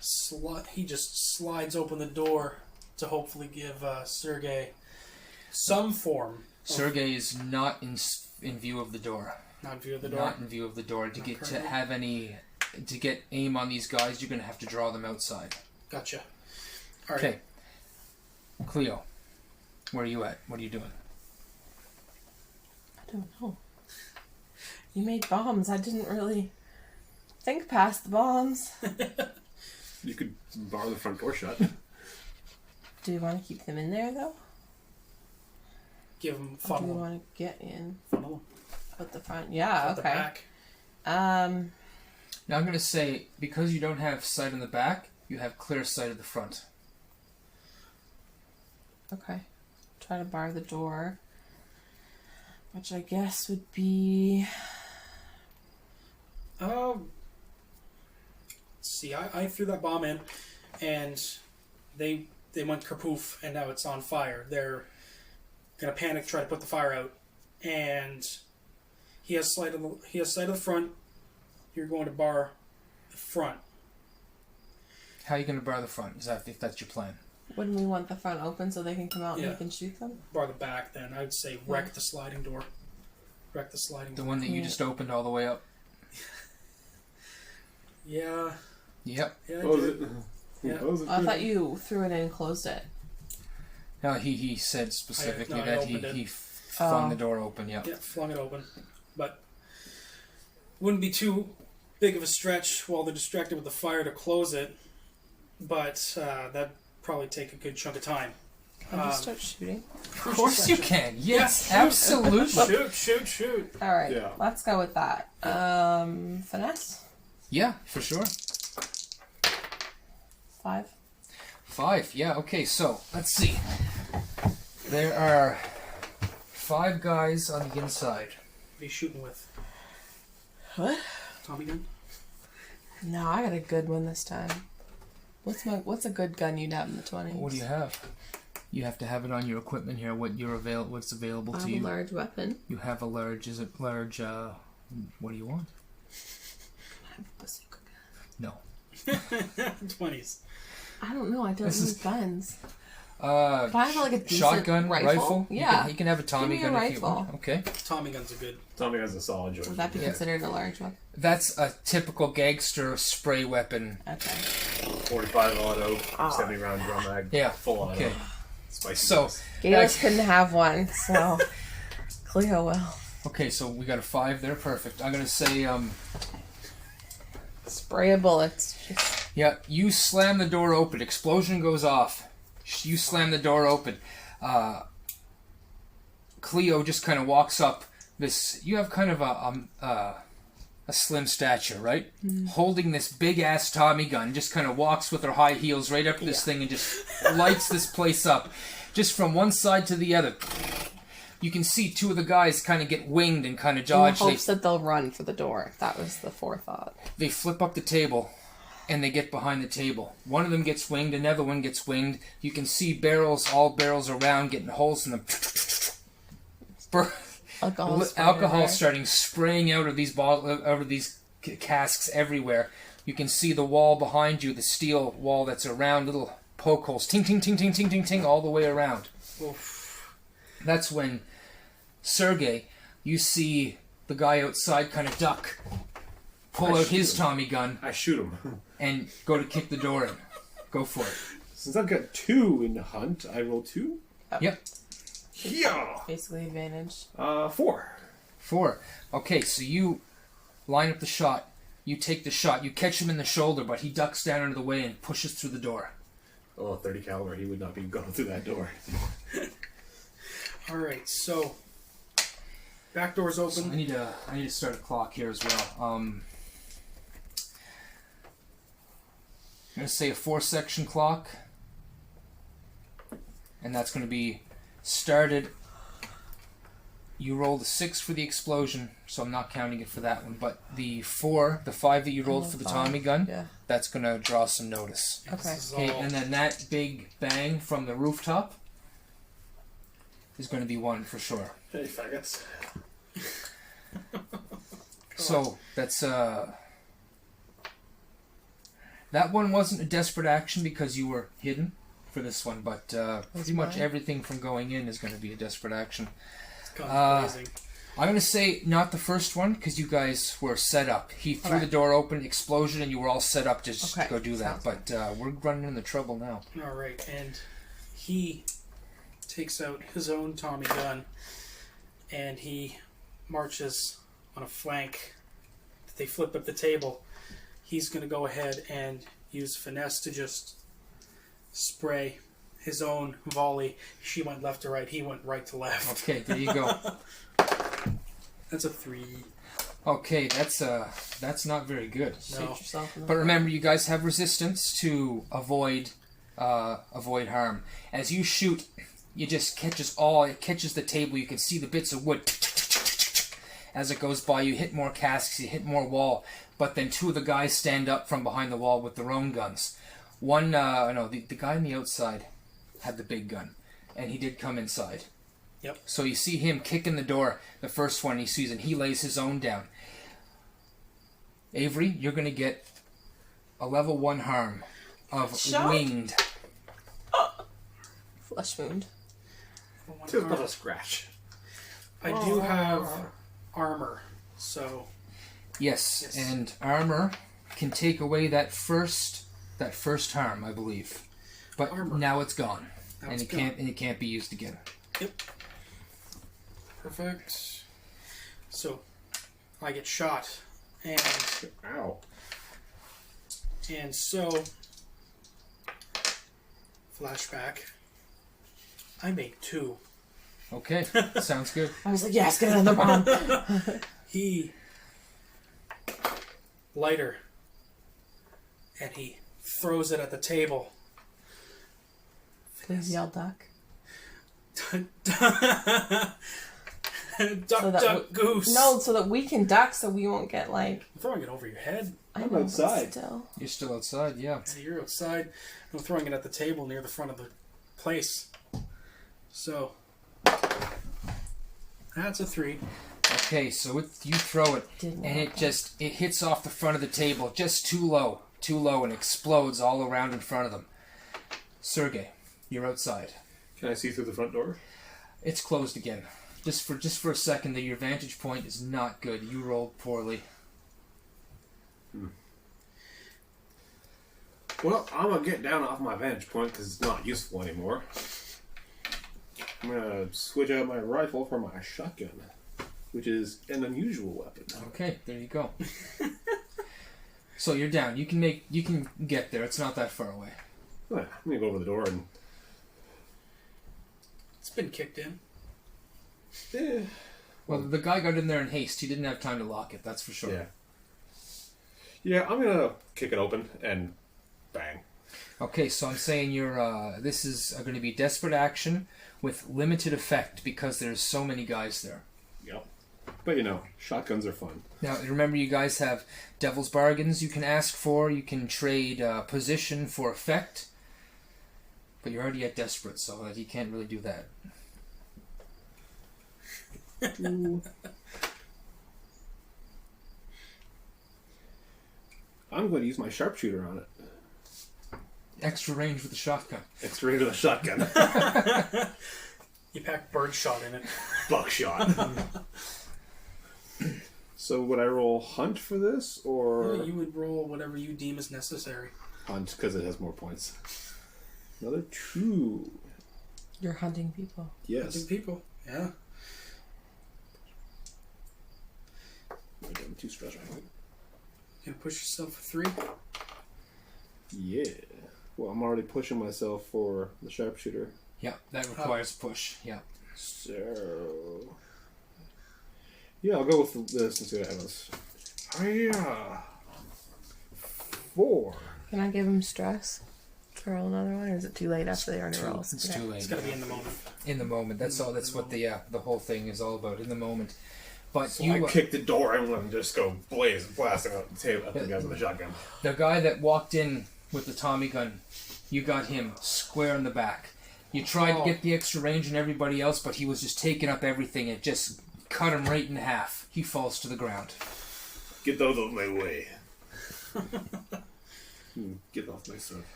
just slides open the door to hopefully give Sergei some form. Sergei is not in view of the door. Not in view of the door? Not in view of the door. To get aim on these guys, you're going to have to draw them outside. Gotcha. All right. Okay. Cleo, where are you at? What are you doing? I don't know. You made bombs. I didn't really think past the bombs. You could bar the front door shut. Do you want to keep them in there, though? Give him Or do funnel. you want to get in Funnel. at the front? Yeah, At the okay. back. Now I'm going to say, because you don't have sight on the back, you have clear sight of the front. Okay. Try to bar the door. Which I guess would be... Let's see, I threw that bomb in, and they went kerpoof, and now it's on fire. They're gonna panic, try to put the fire out, and he has sight of the front. You're going to bar the front. How are you going to bar the front? Is that if that's your plan? Wouldn't we want the front open so they can come out Yeah. and we can shoot them? Bar the back, then I'd say wreck the sliding door. Wreck the sliding The door. one that you just opened all the way up. Yeah. Yep. Yeah. I Close did. it. Yeah. Close it. I thought you threw it in and closed it. No, he said specifically I that opened it. he flung the door open. Yep. Yeah, flung it open. But wouldn't be too big of a stretch while they're distracted with the fire to close it. But that'd probably take a good chunk of time. Can I just start shooting? Of course you can. Yes, Yeah, absolutely. Shoot. Alright, Yeah. let's go with that. Finesse? Yeah, for sure. 5. 5. Yeah. Okay. So let's see. There are 5 guys on the inside. What are you shooting with? What? Tommy gun? No, I got a good one this time. What's a good gun you'd have in the 20s? What do you have? You have to have it on your equipment here. What's available I to have you? a large weapon. You have a large. Is it large? What do you want? I have a secret No. 20s. gun. I don't know. I don't need guns. But I have like a decent Shotgun, rifle. Yeah. You can have a Tommy Give me a gun if you rifle. want. Okay. Tommy guns are good. Tommy has a solid joint. Would that be considered a large weapon? That's a typical gangster spray weapon. Okay. 45 auto, 70 round drum mag. Yeah. Full auto. Okay. Spicy. So, Galis couldn't have one, so Cleo will. okay, so we got a 5 there. Perfect. I'm gonna say, Spray of bullets. Just... yeah. You slam the door open. Explosion goes off. You slam the door open. Cleo just kind of walks up. You have kind of a slim stature, right? Holding this big ass Tommy gun, just kind of walks with her high heels right up to this thing and just lights this place up, just from one side to the other. You can see 2 of the guys kind of get winged and kind of In dodge. hopes that they'll run for the door. That was the forethought. They flip up the table, and they get behind the table. One of them gets winged, another one gets winged. You can see all barrels around, getting holes in them. Alcohol starting spraying out of these casks everywhere. You can see the wall behind you, the steel wall that's around, little poke holes. Ting, ting, ting, ting, ting, ting, ting, all the way around. Oof. That's when, Sergei, you see the guy outside kind of duck, pull out his Tommy gun, I shoot him. and go to kick the door in. Go for it. Since I've got 2 in the hunt, I roll 2. Yep. Yeah. Basically advantage. 4. 4. Okay, so you line up the shot. You take the shot. You catch him in the shoulder, but he ducks down out of the way and pushes through the door. Oh, 30 caliber. He would not be going through that door. All right, so back door's open. So I need to start a clock here as well. I'm going to say a 4-section clock. And that's going to be started. You rolled a 6 for the explosion, so I'm not counting it for that one. But the 5 that you rolled for the Tommy gun, Yeah. that's going to draw some notice. Okay. This is Okay, all- and then that big bang from the rooftop is going to be 1 for sure. Hey, faggots. So that's that one wasn't a desperate action because you were hidden for this one, but pretty much fine. everything from going in is going to be a desperate action. guns blazing. I'm going to say not the first one because you guys were set up. He threw Okay. the door open, explosion, and you were all set up to just Okay, go do that. sounds But we're running into trouble now. All right, and he takes out his own Tommy gun, and he marches on a flank. They flip up the table. He's going to go ahead and use finesse to just spray his own volley. She went left to right. He went right to left. Okay, there you go. That's a 3. Okay, that's not very good. Shoot No. yourself in the But remember, you guys have resistance to avoid harm. As you shoot, it catches the table. You can see the bits of wood as it goes by. You hit more casks, you hit more wall. But then 2 of the guys stand up from behind the wall with their own guns. The guy on the outside had the big gun, and he did come inside. Yep. So you see him kicking the door, the first one he sees, and he lays his own down. Avery, you're going to get a level 1 harm of Shot? winged. flesh wound. Just not a scratch. I do have armor, so Yes, Yes. and armor can take away that first harm, I believe. But Armor. now it's gone, now and it's it can't be used again. Yep. Perfect. So I get shot, and Ow. so flashback. I make 2. Okay, sounds good. I was like, yes, get another bomb. He lighter, and he throws it at the table. Please yell duck. Duck, So that duck, goose. No, so that we can duck, so we won't get like. I'm throwing it over your head. I I'm know, but outside. Still. You're still outside, yeah. So you're outside. I'm throwing it at the table near the front of the place. So that's a 3. Okay, so you throw it, Didn't and work. it hits off the front of the table, just too low, and explodes all around in front of them. Sergei, you're outside. Can I see through the front door? It's closed again. Just for a second, your vantage point is not good. You rolled poorly. Well, I'm gonna get down off my vantage point because it's not useful anymore. I'm gonna switch out my rifle for my shotgun, which is an unusual weapon. Okay, there you go. So you're down. You can get there. It's not that far away. Oh, yeah, I'm gonna go over the door and. It's been kicked in. Eh, Well, the guy got in there in haste. He didn't have time to lock it. That's for sure. yeah. Yeah, I'm gonna kick it open and bang. Okay, so I'm saying this is going to be desperate action with limited effect because there's so many guys there. Yep. But shotguns are fun. Now, remember, you guys have devil's bargains you can ask for. You can trade position for effect. But you're already at desperate, so you can't really do that. I'm going to use my sharpshooter on it. extra range with the shotgun. Extra range with a shotgun. You pack birdshot in it. Buckshot. So would I roll hunt for this, or You would roll whatever you deem is necessary. hunt because it has more points? Another 2. You're hunting people. Yes. Hunting people. Yeah. I'm too stressed right now. You gonna push yourself for 3? Yeah. Well, I'm already pushing myself for the sharpshooter. Yeah, that requires push. Yeah. So... yeah, I'll go with this and see what happens. Hiya! 4. Can I give him stress to roll another one, or is it too late after they already rolled? It's too late. It's gotta be in the moment. In the moment. That's all. That's what the whole thing is all about. In the moment. But So you, I kick the door and let him just go blasting out the table at the guys with the shotgun. the guy that walked in with the Tommy gun, you got him square in the back. You tried to get the extra range and everybody else, but he was just taking up everything. It just cut him right in half. He falls to the ground. Get those out of my way. Get off my stuff.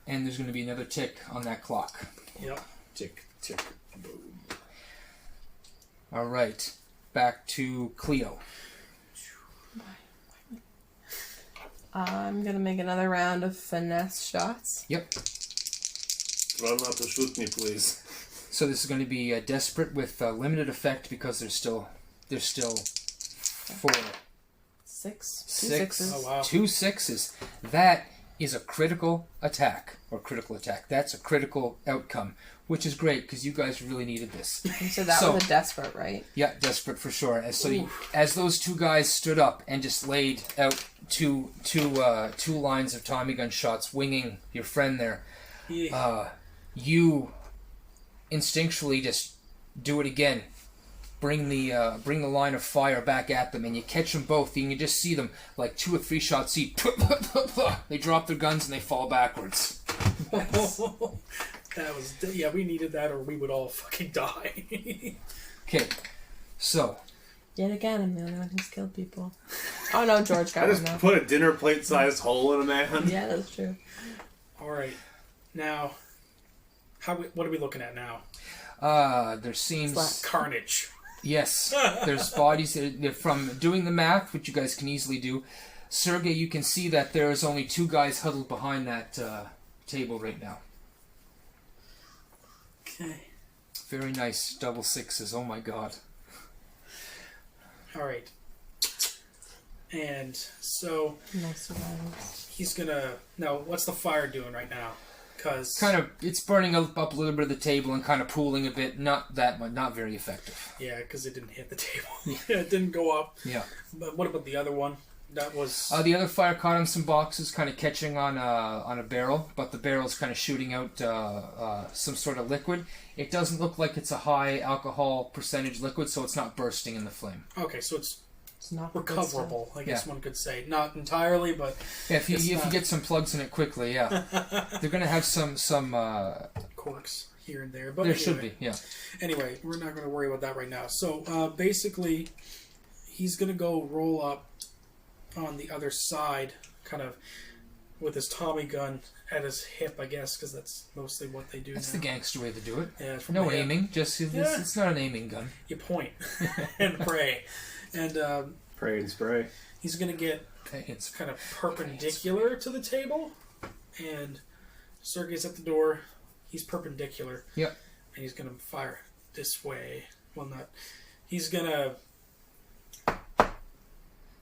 And there's going to be another tick on that clock. Yep. Tick, tick, boom. All right. Back to Cleo. I'm gonna make another round of finesse shots. Yep. Try not to shoot me, please. So this is going to be desperate with limited effect because there's still 4. 6. 2 6. sixes. Oh, wow. 2 6s. That is a critical attack. Or critical attack. That's a critical outcome. Which is great because you guys really needed this. And so that was a desperate, right? Yeah, desperate for sure. As those 2 guys stood up and just laid out two lines of Tommy gun shots winging your friend there, Yeah. you instinctually just do it again. Bring the line of fire back at them, and you catch them both. You can just see them like 2 or 3 shots each. They drop their guns and they fall backwards. That was... yeah, we needed that or we would all fucking die. Okay, so Yet again, I'm the only one who's killed people. Oh no, George got I one just now. put a dinner plate sized hole in a man. Yeah, that's true. Alright. Now... what are we looking at now? there seems... Slap. Carnage. Yes, there's bodies. They're from doing the math, which you guys can easily do. Sergei, you can see that there is only 2 guys huddled behind that table right now. Okay. Very nice double 6s. Oh my god. Alright. And so Nice survivors. he's gonna... Now, what's the fire doing right now? Because... It's burning up a little bit of the table and kind of pooling a bit. Not that much. Not very effective. Yeah, because it didn't hit the table. It didn't go up. Yeah. But what about the other one? That was... The other fire caught on some boxes, kind of catching on a barrel, but the barrel's kind of shooting out some sort of liquid. It doesn't look like it's a high alcohol percentage liquid, so it's not bursting in the flame. Okay, so it's not recoverable, I guess one could say. Not entirely, but... Yeah, if you get some plugs in it quickly, yeah. They're going to have some corks here and there. But there anyway, should be, yeah. Anyway, we're not going to worry about that right now. So, basically, he's going to go roll up on the other side, kind of with his Tommy gun at his hip, I guess, because that's mostly what they do That's now. the gangster way to do it. Yeah, from No the hip. aiming, just it's not an aiming gun. You point and pray. And Pray and spray. he's going to get It's kind of perpendicular to the table, and Sergei's at the door. He's perpendicular. Yep. And he's going to fire this way. Well, not... He's going to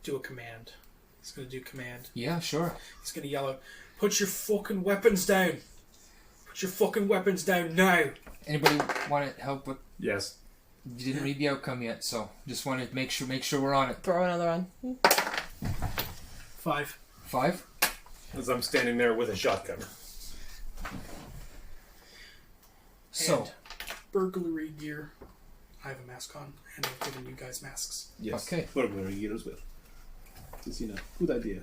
do a command. He's going to do command. Yeah, sure. He's going to yell out, "Put your fucking weapons down! Put your fucking weapons down now!" Anybody want to help with? Yes. You didn't read the outcome yet, so just wanted to make sure we're on it. Throw another one. 5. 5. As I'm standing there with a shotgun. So And burglary gear. I have a mask on, and I've given you guys masks. Yes. Okay. Burglary gear as well. Because, good idea.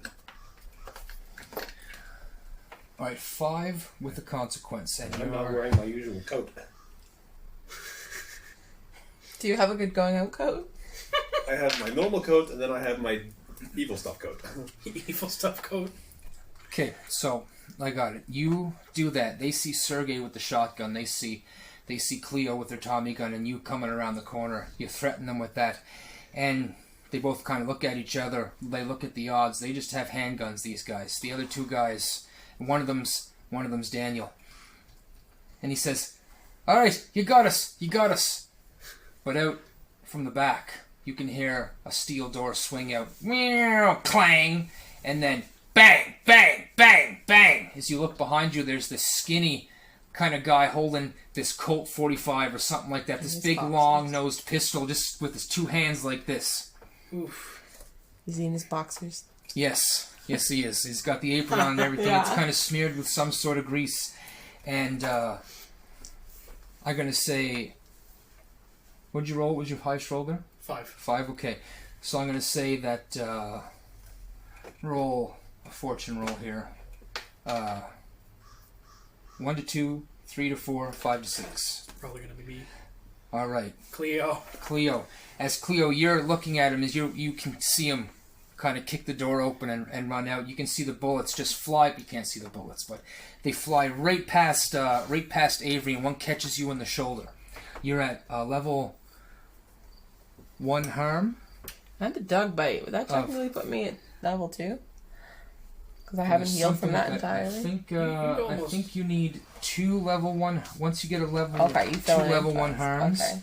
all right, 5 with a consequence, and I'm not you're wearing my usual coat. Do you have a good going out coat? I have my normal coat, and then I have my evil stuff coat. Evil stuff coat. okay. So I got it. You do that. They see Sergei with the shotgun. They see Cleo with their Tommy gun, and you coming around the corner. You threaten them with that, and they both kind of look at each other. They look at the odds. They just have handguns. These guys. The other two guys. One of them's Daniel, and he says, "All right, you got us. You got us." But out from the back, you can hear a steel door swing out, meow, clang, and then bang, bang, bang, bang. As you look behind you, there's this skinny kind of guy holding this Colt 45 or something like that. This big, long-nosed pistol, just with his two hands like this. Oof. Is he in his boxers? Yes, he is. He's got the apron on and everything. Yeah. It's kind of smeared with some sort of grease. And I'm gonna say, what'd you roll? What was your highest roll there? 5. 5, okay. So I'm going to say that roll a fortune roll here. 1 to 2, 3 to 4, 5 to 6. Probably going to be me. All right. Cleo. As Cleo, you're looking at him, as you can see him kind of kick the door open and run out. You can see the bullets just fly. You can't see the bullets, but they fly right past Avery, and one catches you in the shoulder. You're at level 1 harm. I had a dog bite. Would that technically put me at level 2? Because I haven't healed from that entirely. I think you need 2 level 1. Once you get a level, okay, you 2 level 1 harms, okay.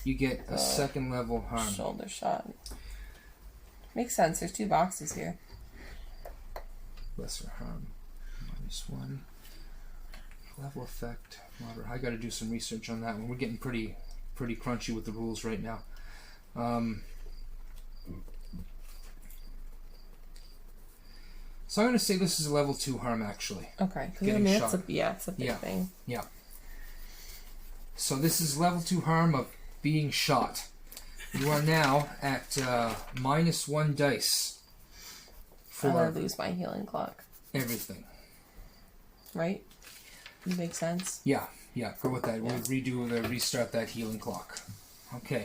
you get a second level harm. Shoulder shot. Makes sense. There's 2 boxes here. Lesser harm, -1. Level effect, moderate. I got to do some research on that one. We're getting pretty crunchy with the rules right now. So I'm going to say this is a level 2 harm, actually. Okay. Getting it's shot. it's a big thing. Yeah. So this is level 2 harm of being shot. You are now at -1 dice for I lose my healing clock. everything. Right? Makes sense. Yeah, go with that. We'll restart that healing clock. Okay.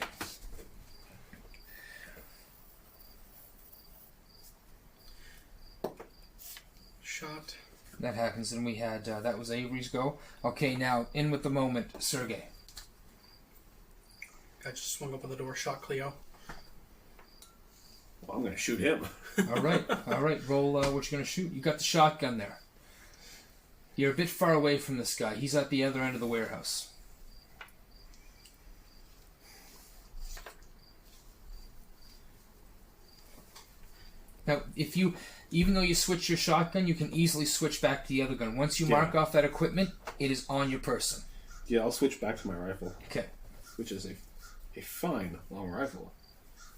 Shot. That happens, and we had, that was Avery's go. Okay, now, in with the moment, Sergei. I just swung up on the door, shot Cleo. Well, I'm going to shoot him. All right. Roll what you're going to shoot. You got the shotgun there. You're a bit far away from this guy. He's at the other end of the warehouse. Now, even though you switch your shotgun, you can easily switch back to the other gun. Once you mark off that equipment, it is on your person. Yeah, I'll switch back to my rifle. Okay. Which is a fine long rifle.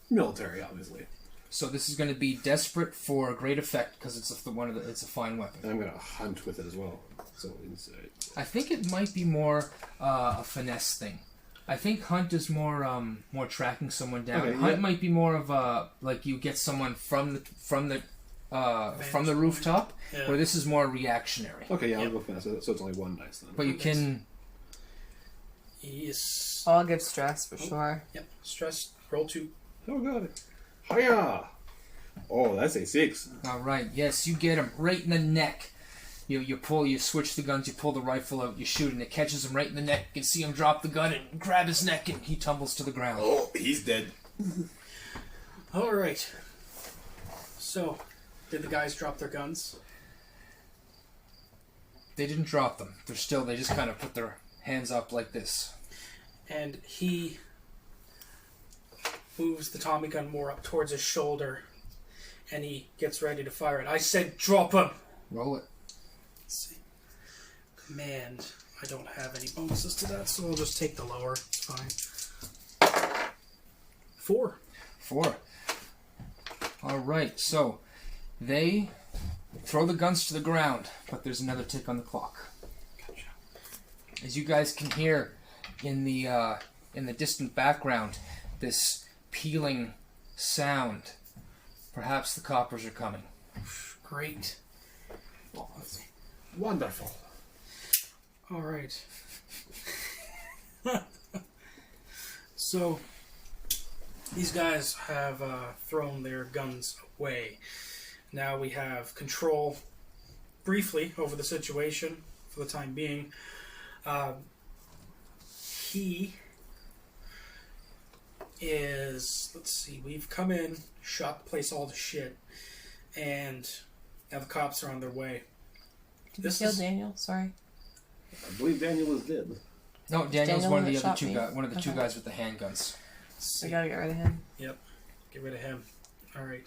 Military, obviously. So this is going to be desperate for great effect because it's a fine weapon. And I'm going to hunt with it as well. So inside. I think it might be more a finesse thing. I think hunt is more tracking someone down. Okay, Hunt might be more of like you get someone from the rooftop, where this is more reactionary. Okay, yeah, I'll go finesse. So it's only 1 dice then. But you can. Yes. I'll give stress for sure. Yep. Stress. Roll 2. Oh god. Hiya! Oh, that's a 6. All right. Yes, you get him right in the neck. You switch the guns, you pull the rifle out, you shoot, and it catches him right in the neck. You can see him drop the gun and grab his neck, and he tumbles to the ground. Oh, he's dead. All right. So, did the guys drop their guns? They didn't drop them. They just kind of put their hands up like this. And he moves the Tommy gun more up towards his shoulder, and he gets ready to fire it. I said drop him! Roll it. Let's see. Command. I don't have any bonuses to that, so I'll just take the lower. It's fine. 4. 4. All right, so they throw the guns to the ground, but there's another tick on the clock. Gotcha. As you guys can hear in the distant background, this peeling sound. Perhaps the coppers are coming. Great. Oh, that's wonderful. All right. So, these guys have thrown their guns away. Now we have control briefly over the situation for the time being. He is... Let's see. We've come in, shot the place all to shit, and now the cops are on their way. Did we kill Daniel? Sorry. I believe Daniel is dead. No, Daniel's Daniel one of the that other shot two me? guys. One of the two Okay. guys with the handguns. We gotta get rid of him. Yep. Get rid of him. Alright.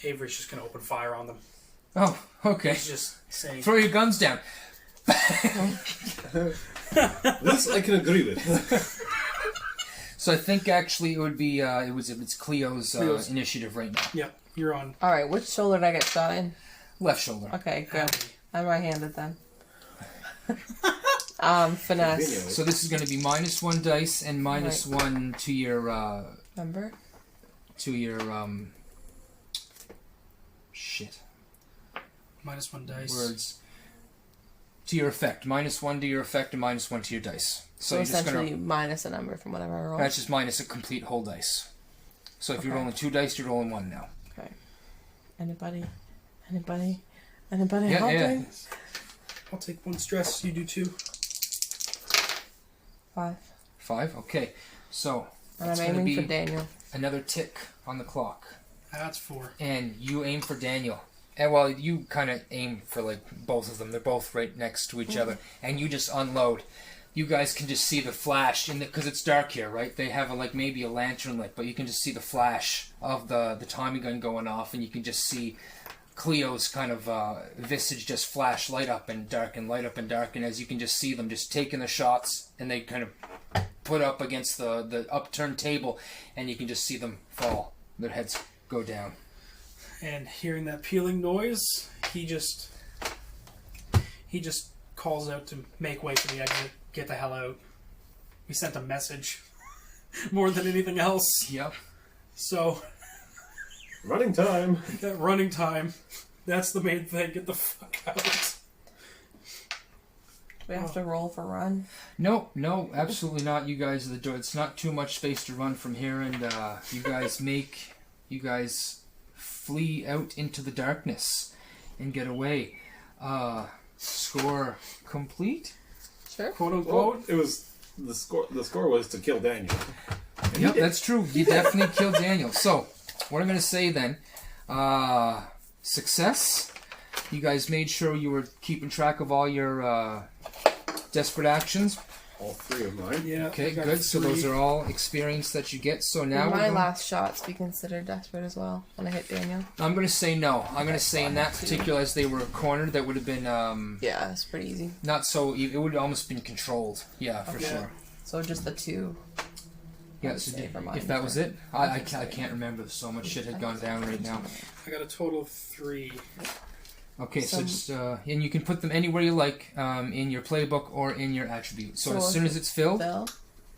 Avery's just going to open fire on them. Oh, okay. He's just saying... Throw your guns down. This I can agree with. So I think actually it would be it's Cleo's initiative right now. Yep, you're on. Alright, which shoulder did I get shot in? Left shoulder. Okay, good. Heidi. I'm right-handed then. Finesse. So this is going to be -1 dice and -1 to your Remember? shit -1 dice. words to your effect. -1 to your effect and -1 to your dice. So you're just essentially gonna minus a number from whatever I roll. that's just minus a complete whole dice. So if you're Okay. rolling 2 dice, you're rolling 1 now. Okay. Anybody help Yeah. me? I'll take 1 stress. You do 2. 5. 5. Okay. So And it's I'm going to aiming be for Daniel. another tick on the clock. That's 4. And you aim for Daniel. And well, you kind of aim for like both of them. They're both right next to each other, and you just unload. You guys can just see the flash because it's dark here, right? They have maybe a lantern lit, but you can just see the flash of the Tommy gun going off, and you can just see Cleo's kind of visage just flash, light up and darken, light up and darken, as you can just see them just taking the shots, and they kind of put up against the upturned table, and you can just see them fall. Their heads go down. And hearing that peeling noise, he just calls out to make way for the exit. Get the hell out. We sent a message more than anything else. Yep. So, Running time. that running time, that's the main thing. Get the fuck out. We have to roll for run. No, absolutely not. You guys are the door. It's not too much space to run from here, and you guys flee out into the darkness and get away. Score complete. Sure. Quote Well, unquote. it was the score. The score was to kill Daniel. Yep, that's true. You definitely killed Daniel. So, what I'm going to say then, success. You guys made sure you were keeping track of all your desperate actions. All 3 of mine. Yeah. Okay, I got good. So those 3. are all experience that you get. So now Would we're my going... last shots be considered desperate as well when I hit Daniel? I'm going to say no. I'm going to say in that particular, as they were cornered, that would have been Yeah, it's pretty easy. not so. It would have almost been controlled. Yeah, for Okay. sure. So just the 2. Yeah, I'd so say for mine. if that was it, I can't remember. So much shit had gone down right now. I got a total of 3. Okay, so Some- just and you can put them anywhere you like in your playbook or in your attribute. So as So soon as it's filled, Bill,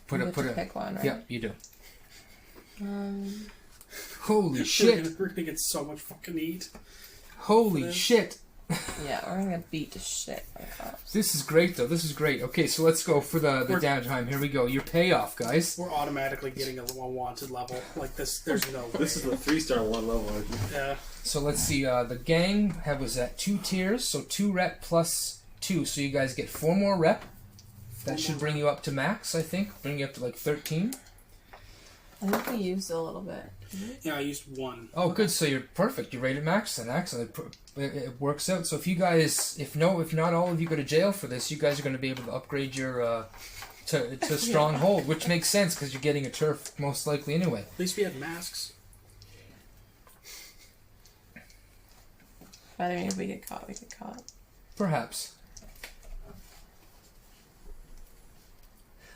put you a get to pick one, right? Yeah, you do. Um, Holy shit! We're gonna get so much fucking heat. Holy shit! yeah, we're gonna get beat to shit by cops. This is great though. This is great. Okay, so let's go for the downtime. Here we go. Your payoff, guys. We're automatically getting a wanted level. Like this, there's no way. This is the 3-star one level. I think. Yeah. So let's see. The gang was at 2 tiers, so 2 rep plus 2. So you guys get 4 more rep. That should bring you up to max, I think. Bring you up to like 13. I think we used a little bit. Yeah, I used 1. Oh, good. So you're perfect. You're rated max, then excellent. It works out. So if you guys, if not all of you go to jail for this, you guys are going to be able to upgrade your to stronghold, which makes sense because you're getting a turf most likely anyway. At least we had masks. But I mean, if we get caught, we get caught. Perhaps.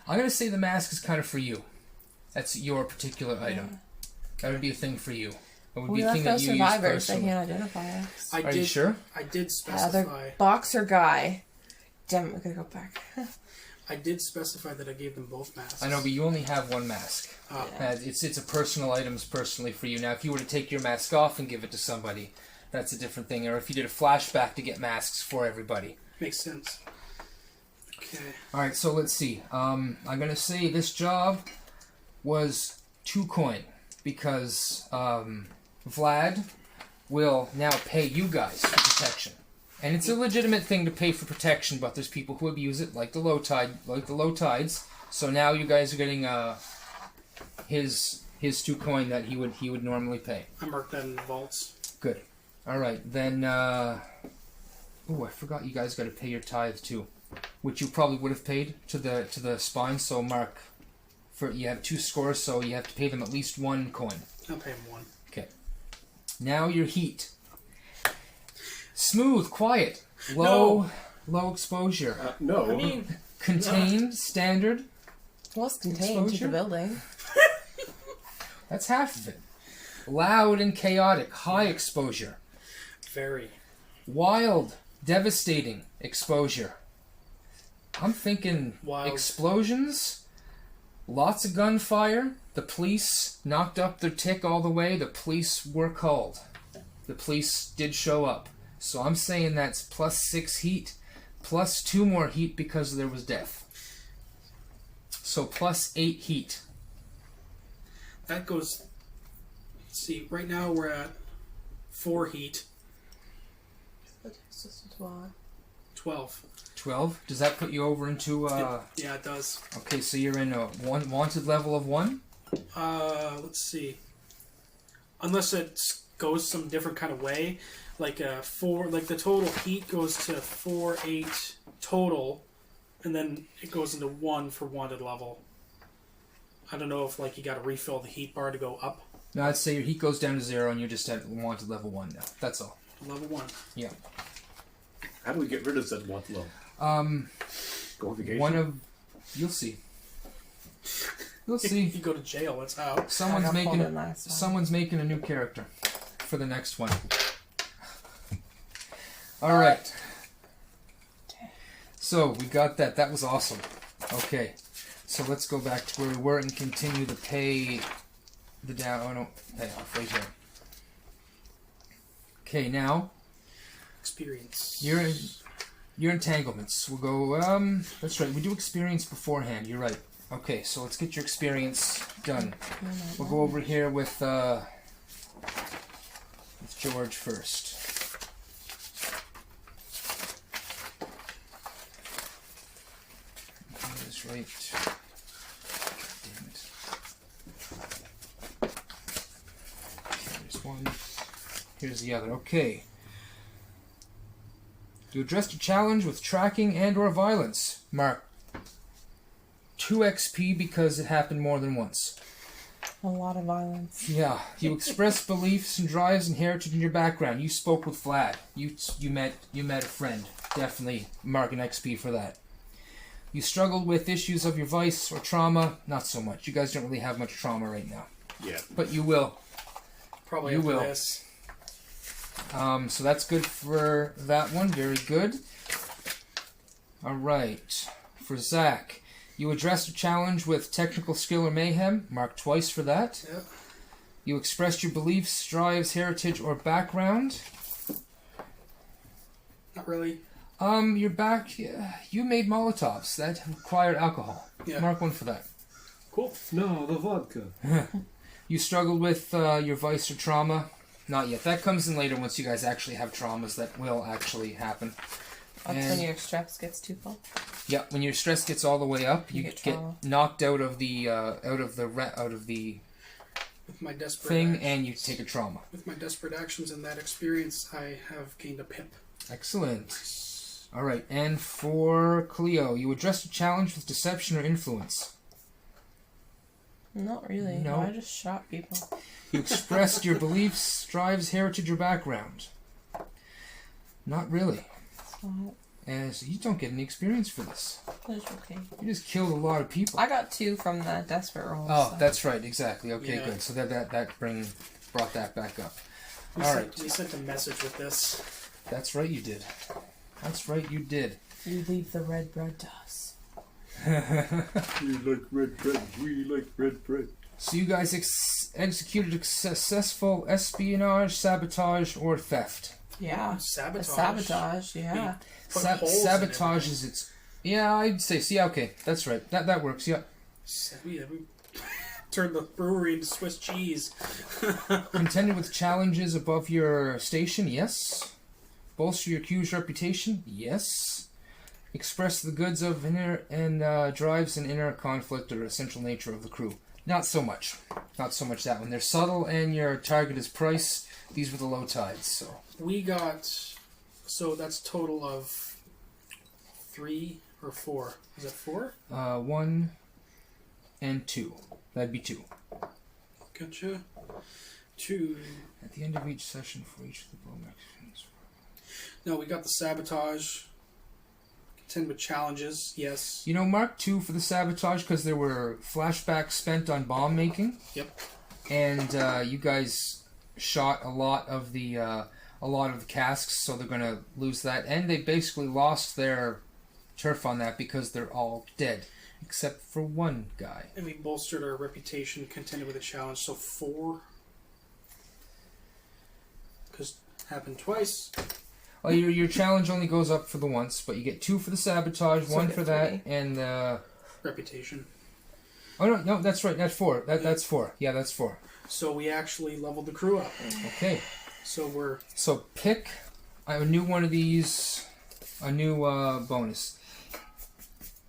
I'm going to say the mask is kind of for you. That's your particular item. That would be a thing for you. It would We be a left thing no that you use survivors. They personally. can't identify us. I Are did. you sure? I did Other specify. boxer guy. Damn it, we gotta go back. I did specify that I gave them both masks. I know, but you only have one mask. Oh. Yeah. It's a personal item personally for you. Now, if you were to take your mask off and give it to somebody, that's a different thing. Or if you did a flashback to get masks for everybody. Makes sense. Okay. All right, so let's see. I'm gonna say this job was 2 coin because Vlad will now pay you guys for protection. And it's a legitimate thing to pay for protection, but there's people who abuse it, like the Lowtides. So now you guys are getting his 2 coin that he would normally pay. I marked that in the vaults. Good. All right, then. I forgot you guys got to pay your tithe too, which you probably would have paid to the spine. So Mark, you have 2 scores, so you have to pay them at least 1 coin. I'll pay him 1. Okay. Now your heat. Smooth, quiet, low exposure. No. I mean, Contained, standard. What's contained to the building? That's half of it. Loud and chaotic, high exposure. very. Wild, devastating exposure. I'm thinking Wild. explosions, lots of gunfire. The police knocked up their tick all the way. The police were called. The police did show up. So I'm saying that's +6 heat, +2 more heat because there was death. So +8 heat. That goes. Let's see, right now we're at 4 heat. 12. 12. Does that put you over into... Yeah, it does. Okay, so you're in a wanted level of 1? Let's see. Unless it goes some different kind of way, like 4, like the total heat goes to 4, 8 total, and then it goes into 1 for wanted level. I don't know if like you got to refill the heat bar to go up. No, I'd say your heat goes down to 0 and you're just at wanted level 1 now. That's all. Level 1. Yeah. How do we get rid of that want level? Go on vacation? One of... You'll see. You'll see. You go to jail. That's how. Someone's making a new character for the next one. All right. So we got that. That was awesome. Okay. So let's go back to where we were and continue to pay the down. Oh no, pay off right here. Okay, now Experience. your entanglements. We'll go. That's right. We do experience beforehand. You're right. Okay, so let's get your experience done. We'll go over here with George first. That's right. Damn it. Okay, there's one. Here's the other. Okay. You addressed a challenge with tracking and or violence. Mark 2 XP because it happened more than once. A lot of violence. Yeah. You expressed beliefs and drives inherited in your background. You spoke with Vlad. You met a friend. Definitely mark an XP for that. You struggled with issues of your vice or trauma. Not so much. You guys don't really have much trauma right now. Yeah. But you will. Probably You after will. this. So that's good for that one. Very good. Alright. For Zach, you addressed a challenge with technical skill or mayhem. Mark twice for that. Yep. You expressed your beliefs, drives, heritage, or background. Not really. Your back... you made Molotovs. That required alcohol. Yeah. Mark 1 for that. Cool. No, the vodka. You struggled with your vice or trauma. Not yet. That comes in later once you guys actually have traumas that will actually happen. That's when your stress gets too full. Yeah, when your stress gets all the way up, you get get trauma. knocked out of the With my desperate thing, actions. and you take a trauma. With my desperate actions and that experience, I have gained a pimp. Excellent. All right, and for Cleo, you addressed a challenge with deception or influence. Not really. No. I just shot people. You expressed your beliefs, drives, heritage, or background. Not really. So So you don't get any experience for this. it's okay. You just killed a lot of people. I got 2 from the desperate roll. Oh, so. that's right. Exactly. Okay, Yeah. good. So that brought that back up. We All sent, right. We sent a message with this. That's right. You did. That's right. You did. You leave the red bread to us. We like red bread. We like red bread. So you guys executed a successful espionage, sabotage, or theft. Yeah. Sabotage. Sabotage, yeah. Put holes in Sabotage it. is its... Yeah, I'd say... So yeah, okay. That's right. That works, yeah. We Turn the brewery into Swiss cheese. Contended with challenges above your station? Yes. Bolster your crew's reputation? Yes. Express the goods of inner and drives an inner conflict or essential nature of the crew? Not so much. Not so much that one. They're subtle and your target is price. These were the Lowtides, so. We got... So that's total of 3 or 4. Is it 4? 1 and 2. That'd be 2. Gotcha. 2. At the end of each session for each of the bowmen. No, we got the sabotage. Contend with challenges, yes. You know, mark 2 for the sabotage because there were flashbacks spent on bomb making. Yep. And you guys shot a lot of the casks, so they're gonna lose that. And they basically lost their turf on that because they're all dead, except for one guy. And we bolstered our reputation, contended with a challenge, so 4. Because happened twice. Well, your challenge only goes up for the once, but you get 2 for the sabotage, So 1 get for 3. that, and Reputation. oh no, that's right, that's 4. That's 4. Yeah, that's 4. So we actually leveled the crew up. Okay. So Pick a new one of these, a new bonus.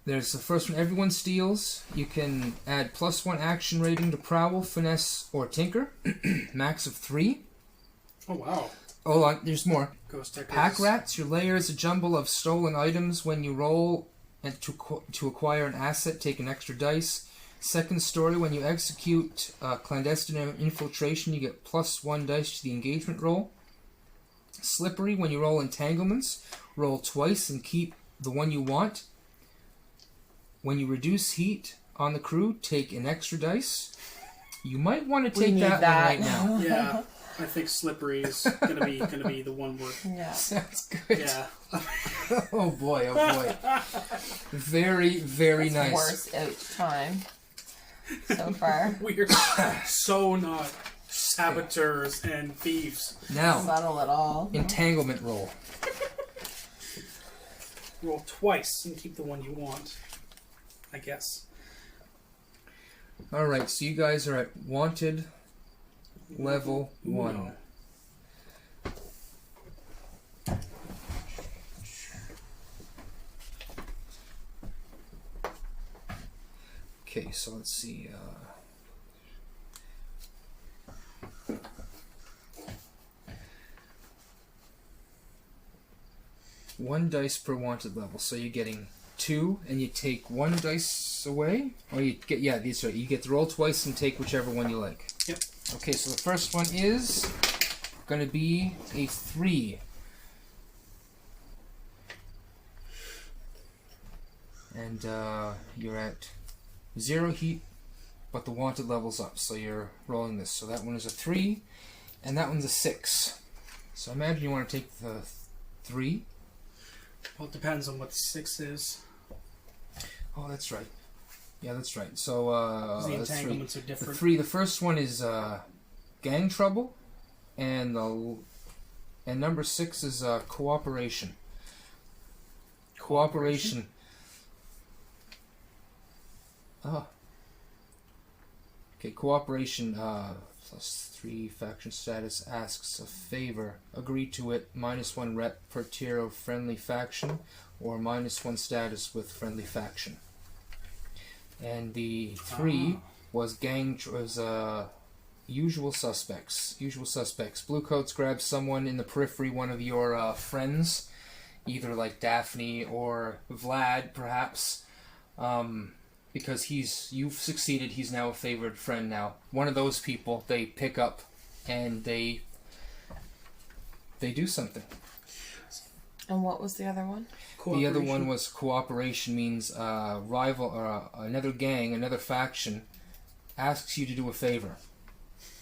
There's the first one, everyone steals. You can add +1 action rating to prowl, finesse, or tinker. Max of 3. Oh wow. Oh, there's more. Ghost Tech Pack is- rats. Your lair is a jumble of stolen items. When you roll and to acquire an asset, take an extra dice. Second story, when you execute clandestine infiltration, you get +1 dice to the engagement roll. Slippery, when you roll entanglements, roll twice and keep the one you want. When you reduce heat on the crew, take an extra dice. You might want to We take need that that. one right now. Yeah, I think Slippery is gonna be the one word. Yeah. Sounds good. Yeah. Oh boy, oh boy. Very, very That's nice. worst each time so far. We're so not saboteurs and thieves. Now, Subtle at all. entanglement roll. Roll twice and keep the one you want. I guess. Alright, so you guys are at wanted level 1. Uno. Okay, so let's see. One dice per wanted level, so you're getting 2, and you take 1 dice away, or you get these are you get to roll twice and take whichever one you like. Yep. Okay, so the first one is going to be a 3. And you're at 0 heat, but the wanted level's up, so you're rolling this. So that one is a 3, and that one's a 6. So imagine you want to take the 3. Well, it depends on what the 6 is. Oh, that's right. Yeah, that's right. So The that's 3. entanglements are The different. 3. The first one is gang trouble, and number 6 is cooperation. Cooperation. Okay, cooperation +3 faction status asks a favor. Agree to it. -1 rep per tier of friendly faction, or -1 status with friendly faction. And the 3 was usual suspects. Usual suspects. Bluecoats grab someone in the periphery, one of your friends, either like Daphne or Vlad, perhaps. Because you've succeeded, he's now a favored friend now. One of those people they pick up and they do something. And what was the other one? The other one was cooperation, means rival or another gang, another faction asks you to do a favor.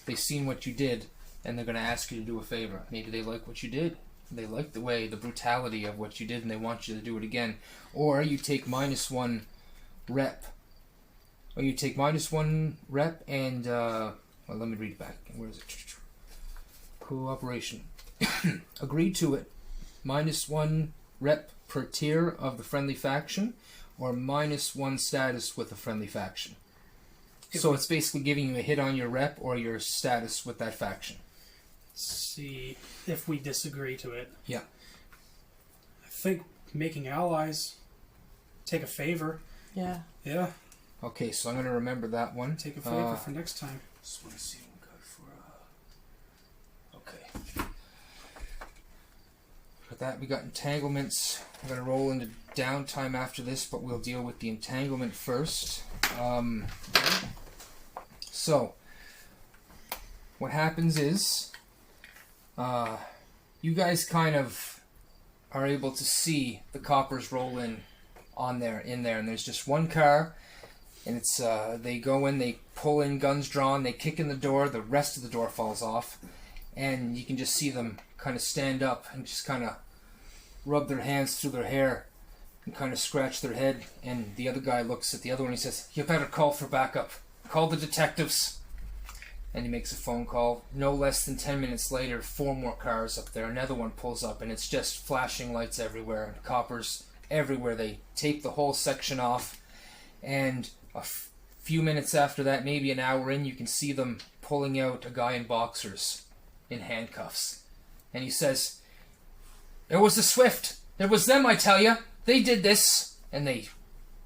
They've seen what you did and they're going to ask you to do a favor. Maybe they like what you did. They like the brutality of what you did and they want you to do it again. Or you take -1 rep. Or you take -1 rep and, well, let me read it back. Where is it? Cooperation. Agree to it. -1 rep per tier of the friendly faction, or -1 status with the friendly faction. So it's basically giving you a hit on your rep or your status with that faction. See if we disagree to it. Yeah. I think making allies, take a favor. Yeah. Yeah, Okay, so I'm going to remember that one. take a favor for next time. Just want to see what we got for... Okay. For that, we got entanglements. I'm going to roll into downtime after this, but we'll deal with the entanglement first. So, what happens is, you guys kind of are able to see the coppers roll in there, and there's just one car, and it's they go in, they pull in, guns drawn, they kick in the door, the rest of the door falls off, and you can just see them kind of stand up and just kind of rub their hands through their hair and kind of scratch their head, and the other guy looks at the other one and he says, "You better call for backup. Call the detectives." And he makes a phone call. No less than 10 minutes later, 4 more cars up there. Another one pulls up, and it's just flashing lights everywhere, and coppers everywhere. They tape the whole section off, and a few minutes after that, maybe an hour in, you can see them pulling out a guy in boxers in handcuffs. And he says, "It was the Swift. It was them, I tell you. They did this." And they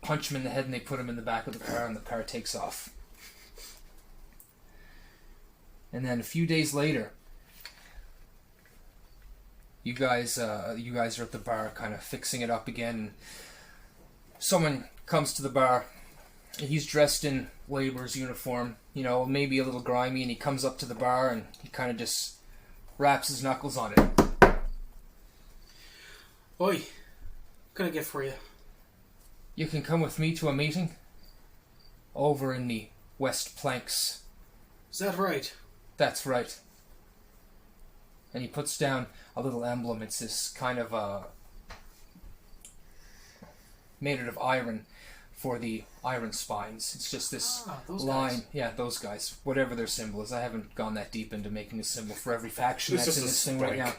punch him in the head, and they put him in the back of the car, and the car takes off. And then a few days later, you guys are at the bar kind of fixing it up again. And someone comes to the bar, and he's dressed in laborer's uniform, maybe a little grimy, and he comes up to the bar and he kind of just raps his knuckles on it. Oi, what can I get for you? "You can come with me to a meeting over in the West Planks." Is that right? "That's right." And he puts down a little emblem. It's this kind of made out of iron for the iron spines. It's just this those line. guys. Yeah, those guys. Whatever their symbol is. I haven't gone that deep into making a symbol for every faction It's that's in just this a thing right now. spike.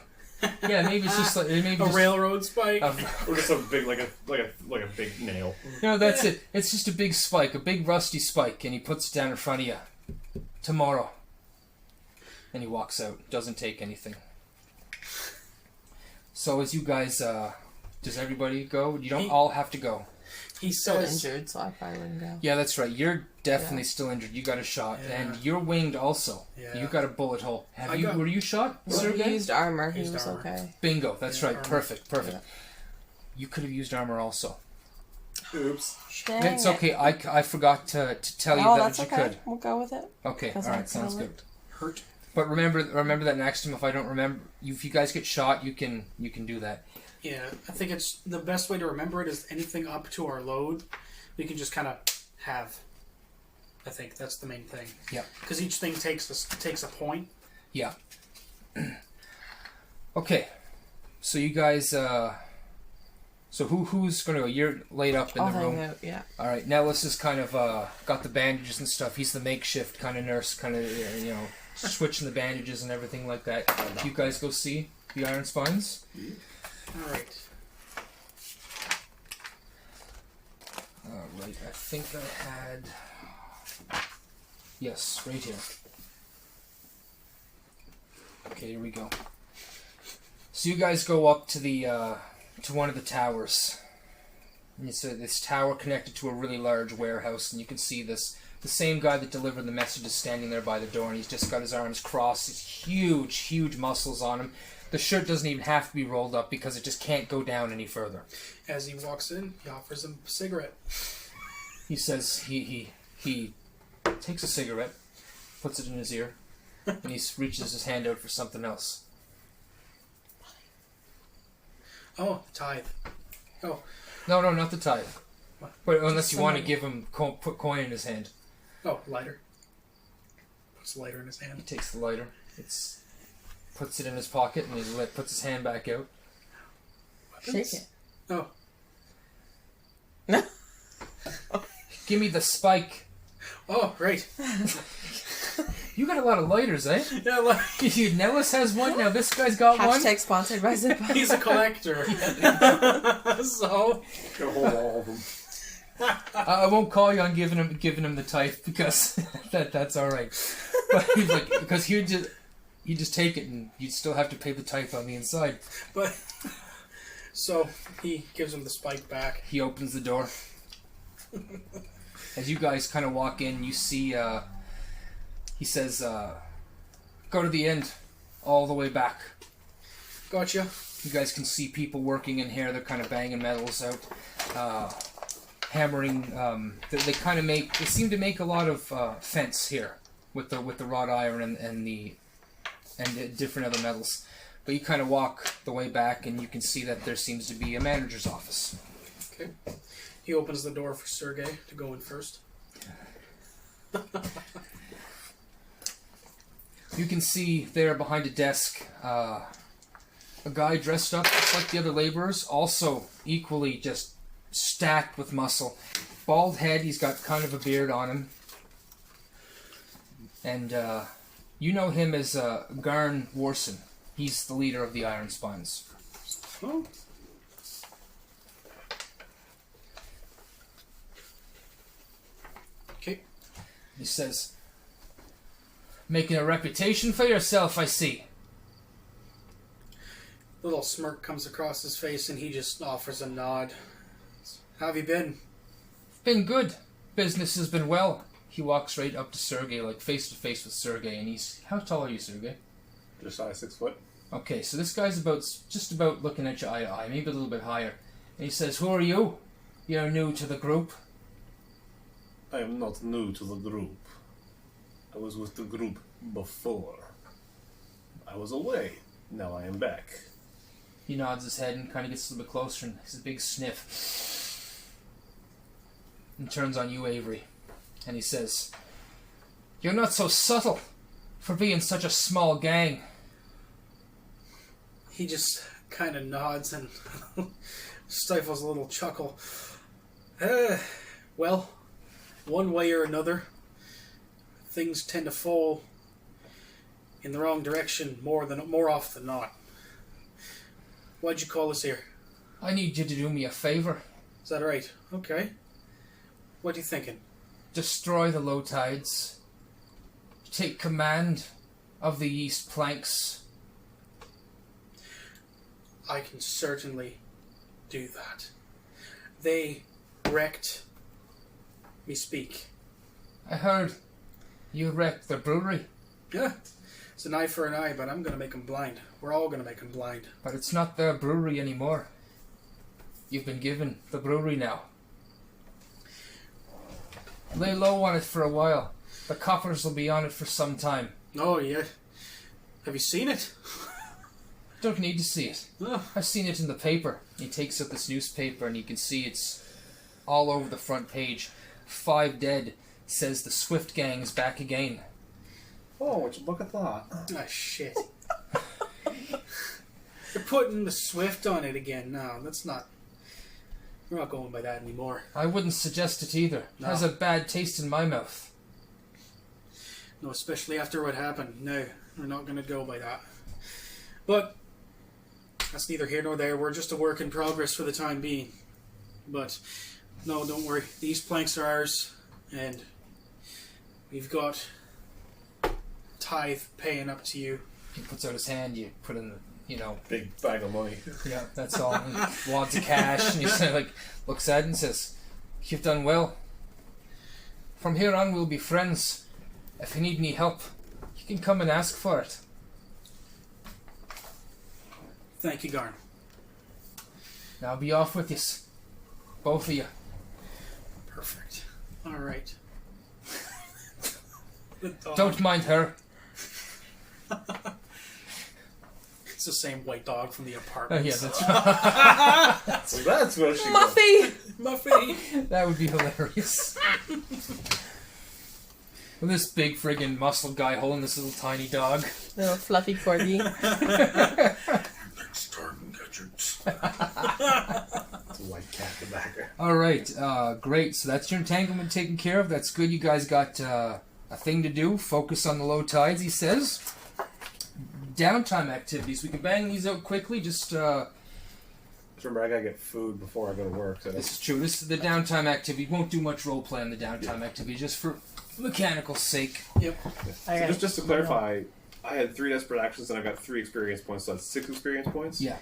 Yeah, maybe it's just like maybe A just, railroad spike? Or just a big, like a big nail. that's it. It's just a big spike, a big rusty spike, and he puts it down in front of you. "Tomorrow." And he walks out. Doesn't take anything. So as you guys, does everybody go? You don't all have to go. He Still says... injured, so I probably wouldn't go. Yeah, that's right. You're definitely still injured. You got a shot, Yeah. and you're winged also. Yeah. You got a bullet hole. I Were you shot, Well, Sergei? he used armor. He Used was armor. okay. Bingo. That's Yeah, right. armor. Perfect. Yeah. You could have used armor also. Oops. Dang It's it. okay. I forgot to tell you Oh, that that's you okay. could. We'll go with it. Okay. All 'Cause right. I Sounds kinda good. Hurt. But remember that next time, if I don't remember, if you guys get shot, you can do that. Yeah, I think it's the best way to remember it is anything up to our load, we can just kind of have. I think that's the main thing. Yeah. Because each thing takes a point. Yeah. Okay. So you guys. So who's gonna go? You're laid up in I'll the room. hang out, yeah. All right. Nellis is kind of got the bandages and stuff. He's the makeshift kind of nurse, kind of switching the bandages and everything like that. You guys go see the Iron Spines. All right. All right. I think I had. Yes, right here. Okay, here we go. So you guys go up to the to one of the towers. And it's this tower connected to a really large warehouse, and you can see the same guy that delivered the message is standing there by the door, and he's just got his arms crossed. His huge muscles on him. The shirt doesn't even have to be rolled up because it just can't go down any further. As he walks in, he offers him a cigarette. He says he takes a cigarette, puts it in his ear, and he reaches his hand out for something else. Oh, tithe. Oh, No, not the tithe. What? But unless Just you want to some- give him put coin in his hand. oh, lighter. Puts a lighter in his He hand. takes the lighter. Puts it in his pocket, and he puts his hand back out. Shake it. Oh, Give me the spike. oh, right. You got a lot of lighters, eh? Yeah, like, Nellis has one. Now this guy's got one. Hashtag sponsored by Zippo. he's a collector. So, Got a whole wall of them. I won't call you on giving him the type because that's all right. But he's like, because you just take it and you'd still have to pay the type on the inside. But so he gives him the spike back. He opens the door. As you guys kind of walk in, you see. He says, "Go to the end, all the way back." Gotcha. You guys can see people working in here. They're kind of banging metals out, hammering. They kind of make. They seem to make a lot of fence here with the wrought iron and the different other metals. But you kind of walk the way back, and you can see that there seems to be a manager's office. Okay. He opens the door for Sergei to go in first. You can see there behind a desk a guy dressed up just like the other laborers, also equally just stacked with muscle. Bald head, he's got kind of a beard on him. And you know him as Garn Warson. He's the leader of the Iron Spines. Oh. Okay. He says, "Making a reputation for yourself, I see." A little smirk comes across his face and he just offers a nod. How have you been? Been good. Business has been well. He walks right up to Sergei, like face to face with Sergei, and he's... How tall are you, Sergei? Just size 6 foot. Okay, so this guy's just about looking at you eye to eye, maybe a little bit higher. And he says, "Who are you? You're new to the group." I am not new to the group. I was with the group before. I was away. Now I am back. He nods his head and kind of gets a little bit closer and has a big sniff. And turns on you, Avery. And he says, "You're not so subtle for being such a small gang." He just kind of nods and stifles a little chuckle. Well, one way or another, things tend to fall in the wrong direction more often than not. Why'd you call us here? I need you to do me a favor. Is that right? Okay. What are you thinking? Destroy the Lowtides. Take command of the East Planks. I can certainly do that. They wrecked me speak. I heard you wrecked the brewery. Yeah, it's an eye for an eye, but I'm going to make them blind. We're all going to make them blind. But it's not their brewery anymore. You've been given the brewery now. Lay low on it for a while. The coppers will be on it for some time. Oh, yeah. Have you seen it? Don't need to see it. Oh. I've seen it in the paper. He takes up this newspaper and you can see it's all over the front page. 5 dead. Says the Swift Gang is back again. Oh, it's a book of thought. Ah, shit. You're putting the Swift on it again now. That's not... We're not going by that anymore. I wouldn't suggest it either. No. It has a bad taste in my mouth. No, especially after what happened. No, we're not going to go by that. But that's neither here nor there. We're just a work in progress for the time being. But no, don't worry. These planks are ours, and we've got tithe paying up to you. He puts out his hand, you put in the, Big bag of money. yeah, that's all. And wads of cash, and he looks at it and says, "You've done well. From here on, we'll be friends. If you need any help, you can come and ask for it." Thank you, Garn. Now be off with you, both of you. Perfect. All right. The dog. Don't mind her. It's the same white dog from the Oh, apartment. yeah, that's right. So that's where she goes. Muffy! Muffy. That would be hilarious. With this big friggin' muscle guy holding this little tiny dog. Little fluffy corgi. Next time, gadgets. It's a white cat in the background. Alright, great. So that's your entanglement taken care of. That's good. You guys got a thing to do. Focus on the low tides, he says. Downtime activities. We can bang these out quickly. Just Remember, I gotta get food before I go to work. So This is true. This is the downtime activity. Won't do much role play on the downtime activity, just for mechanical sake. Yep. So just to clarify, I had 3 desperate actions and I got 3 experience points. So that's 6 experience points. Yeah.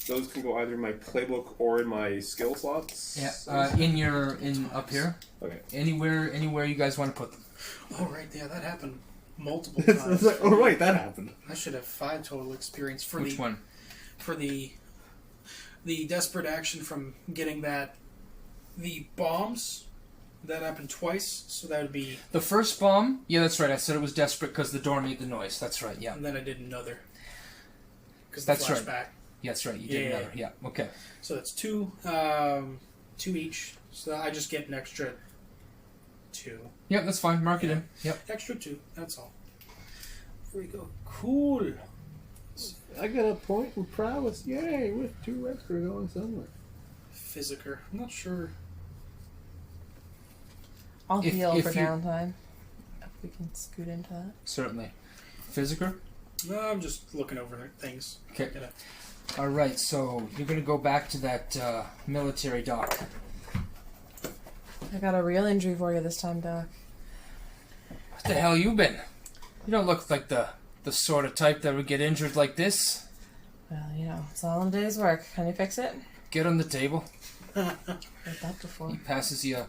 Those can go either in my playbook or in my skill slots. Yeah. In up here. Okay. Anywhere you guys want to put them. Oh right, yeah, that happened multiple times. Oh right, that happened. I should have 5 total experience for Which one? For the desperate action from getting the bombs. That happened twice, so that would be... The first bomb? Yeah, that's right. I said it was desperate because the door made the noise. That's right, yeah. And then I did another. Because That's flashback. right. Yeah, that's right. You did another. Yeah, okay. So that's 2 each. So I just get an extra 2. Yep, that's fine. Mark it in. Yep. Extra 2, that's all. Here we go. Cool. I got a point in prowess. Yay, with 2 extra going somewhere. Physiker. I'm not sure... I'll heal if for you- downtime. If we can scoot into that. Certainly. Physiker? No, I'm just looking over things. Okay. Gonna- Alright, so you're going to go back to that military dock. I got a real injury for you this time, Doc. What the hell you been? You don't look like the sort of type that would get injured like this. Well, you know, it's all in a day's work. Can you fix it? Get on the table. Heard that before. He passes you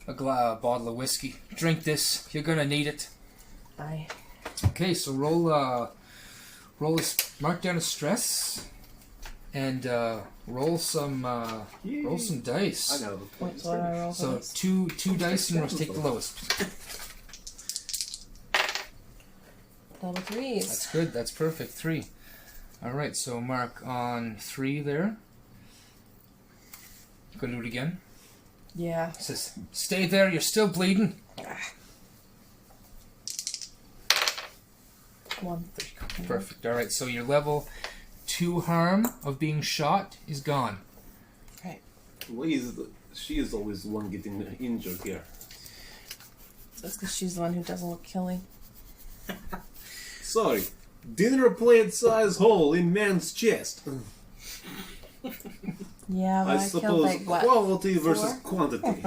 a bottle of whiskey. Drink this. You're going to need it. Bye. Okay, so mark down a stress and roll some dice. I know. Wait, so what do I roll for So this? two dice and take the lowest. Double 3s. That's good. That's perfect. 3. All right. So mark on 3 there. Gonna do it again. Yeah. It says, "Stay there. You're still bleeding." 1. Perfect. All right. So your level 2 harm of being shot is gone. Right. She is always the one getting injured here. That's because she's the one who doesn't look killing. Sorry. Dinner plate size hole in man's chest. Yeah, but I I killed suppose like what? quality versus 4? quantity.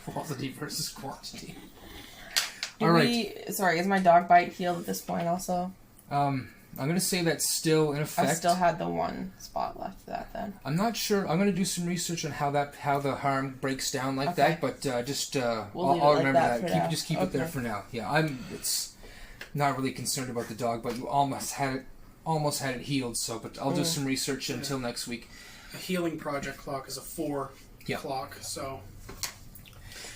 Quality versus quantity. Did All right. Sorry, is my dog bite healed at this point also? I'm gonna say that's still in effect. I still had the 1 spot left for that then. I'm not sure. I'm going to do some research on how the harm breaks down like Okay. that, but just We'll leave I'll it like remember that that. for now. Keep it there Okay. for now. Yeah, it's not really concerned about the dog, but you almost had it healed. So, but I'll do some research until next week. A healing project clock is a 4 Yeah. clock, so...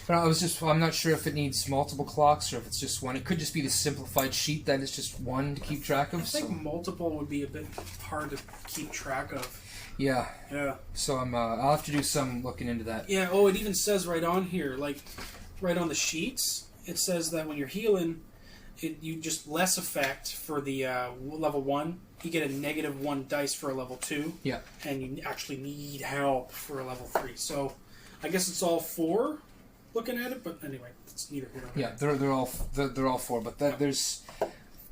But I'm not sure if it needs multiple clocks or if it's just one. It could just be the simplified sheet that is just one to keep track of. I think multiple would be a bit hard to keep track of. Yeah. Yeah. So I'll have to do some looking into that. Yeah, oh, it even says right on here, like, right on the sheets, it says that when you're healing, you just less effect for the level 1. You get a -1 dice for a level 2. Yeah. And you actually need help for a level 3. So, I guess it's all 4 looking at it, but anyway, it's neither here nor there. Yeah, they're all 4, but there's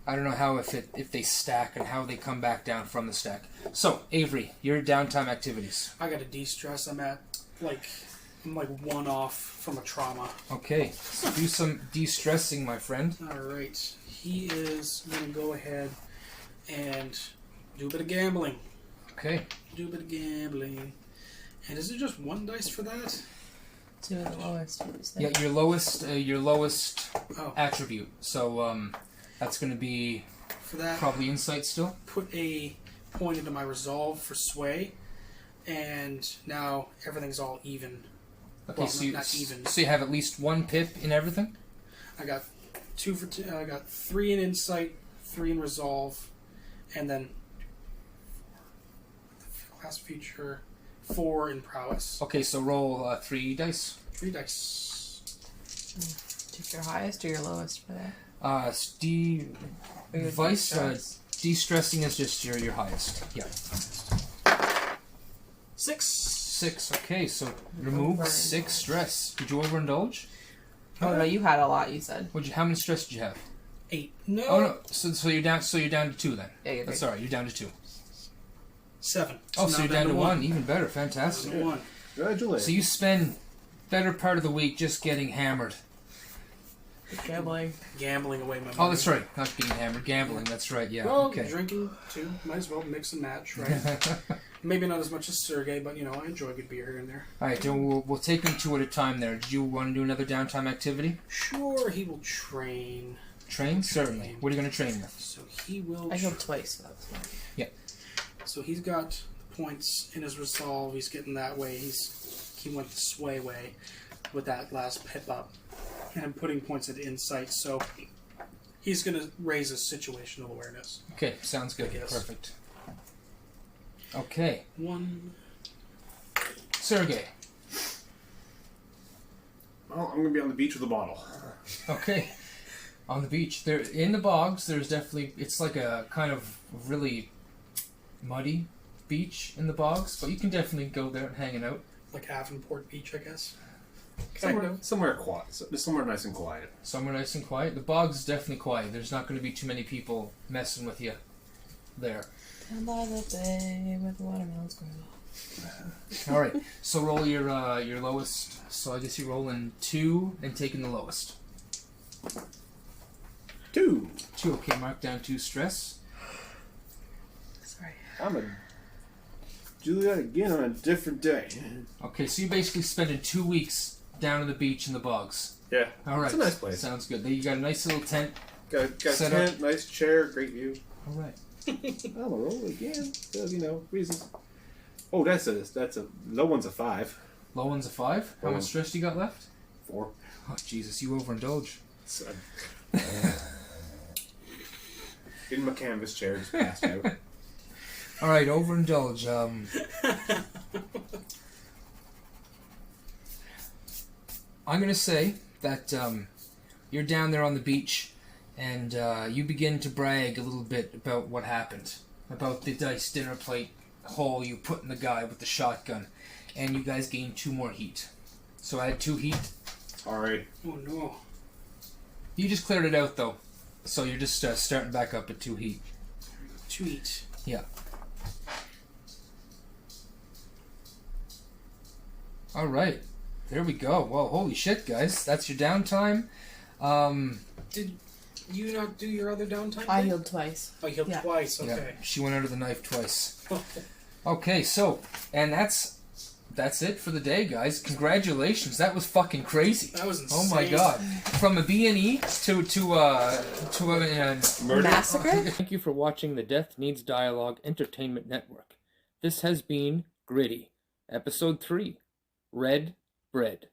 I don't know how if they stack and how they come back down from the stack. So Avery, your downtime activities. I got to de-stress. I'm 1 off from a trauma. Okay, so do some de-stressing, my friend. All right, he is gonna go ahead and do a bit of gambling. Okay. Do a bit of gambling. And is it just 1 dice for that? 2 of the lowest. Yeah, your lowest Oh. attribute. So that's going to be For that, probably insight still. put a point into my resolve for sway, and now everything's all even. Okay, Well, so you, not even. so you have at least 1 pip in everything. I got 2 for. I got 3 in insight, 3 in resolve, and then class feature 4 in prowess. Okay, so roll 3 dice. 3 dice. Take your highest or your lowest for that? Or your Vice, de-stress? de-stressing is just your highest. Yeah. 6. 6. Okay, so remove Overindulge. 6 stress. Did you overindulge? Oh no, you had a lot. You said. How many stress did you have? 8. No. Oh no. So you're down. So you're down to 2 then. Yeah, you're That's good. all right. You're down to 2. 7. Oh, so now you're down to 1. Even better. Fantastic. Down to 1. Congratulations. So you spend better part of the week just getting hammered. Gambling. Gambling away my money. Oh, that's right. Not getting hammered. Gambling. That's right. Yeah. Well, Okay. drinking too. Might as well mix and match, right? Maybe not as much as Sergei, but I enjoy a good beer here and there. All right. Then we'll take them 2 at a time. There. Did you want to do another downtime activity? Sure, he will train. Train? Certainly. What are you going to train with? So he will. I healed twice, so that's fine. Yeah. So he's got points in his resolve. He's getting that way. He went the sway way with that last pip up, and putting points at insight. So he's going to raise his situational awareness. Okay. Sounds good. I guess. Perfect. Okay. 1. Sergei. Well, I'm gonna be on the beach with a bottle. Okay. On the beach. There in the bogs, there's definitely it's like a kind of really muddy beach in the bogs, but you can definitely go there and hang it out. Like Avonport Beach, I guess. Somewhere quiet. Somewhere nice and quiet. Somewhere nice and quiet. The bogs is definitely quiet. There's not going to be too many people messing with you there. Down by the bay where the watermelons grow. All right. So roll your lowest. So I guess you're rolling 2 and taking the lowest. 2. 2. Okay. Mark down 2 stress. Sorry. I'm a do that again on a different day. Okay. So you basically spending 2 weeks down on the beach in the bogs. Yeah. All right. It's a nice place. Sounds good. You got a nice little tent. Got a Set tent, up. nice chair, great view. All right. I'm a roll again. So, reasons. Oh, that's a low one's a 5. Low one's a 5. How much stress do you got left? 4. Oh Jesus, you overindulge. So, in my canvas chair, just passed out. All right, overindulge. I'm gonna say that you're down there on the beach, and you begin to brag a little bit about what happened, about the dice dinner plate hole you put in the guy with the shotgun, and you guys gain 2 more heat. So I had 2 heat. Alright. Oh no. You just cleared it out though, so you're just starting back up at 2 heat. 2 eat. Yeah. All right, there we go. Well, holy shit, guys, that's your downtime. Did you not do your other downtime? I thing? healed twice. Oh, you healed Yeah. twice. Yeah, Okay. she went under the knife twice. Okay, so and that's it for the day, guys. Congratulations, that was fucking crazy. That was Oh insane. my god, from a B&E to a Murder? Massacre? Thank you for watching the Death Needs Dialogue Entertainment Network. This has been Gritty, Episode 3, Red Bread.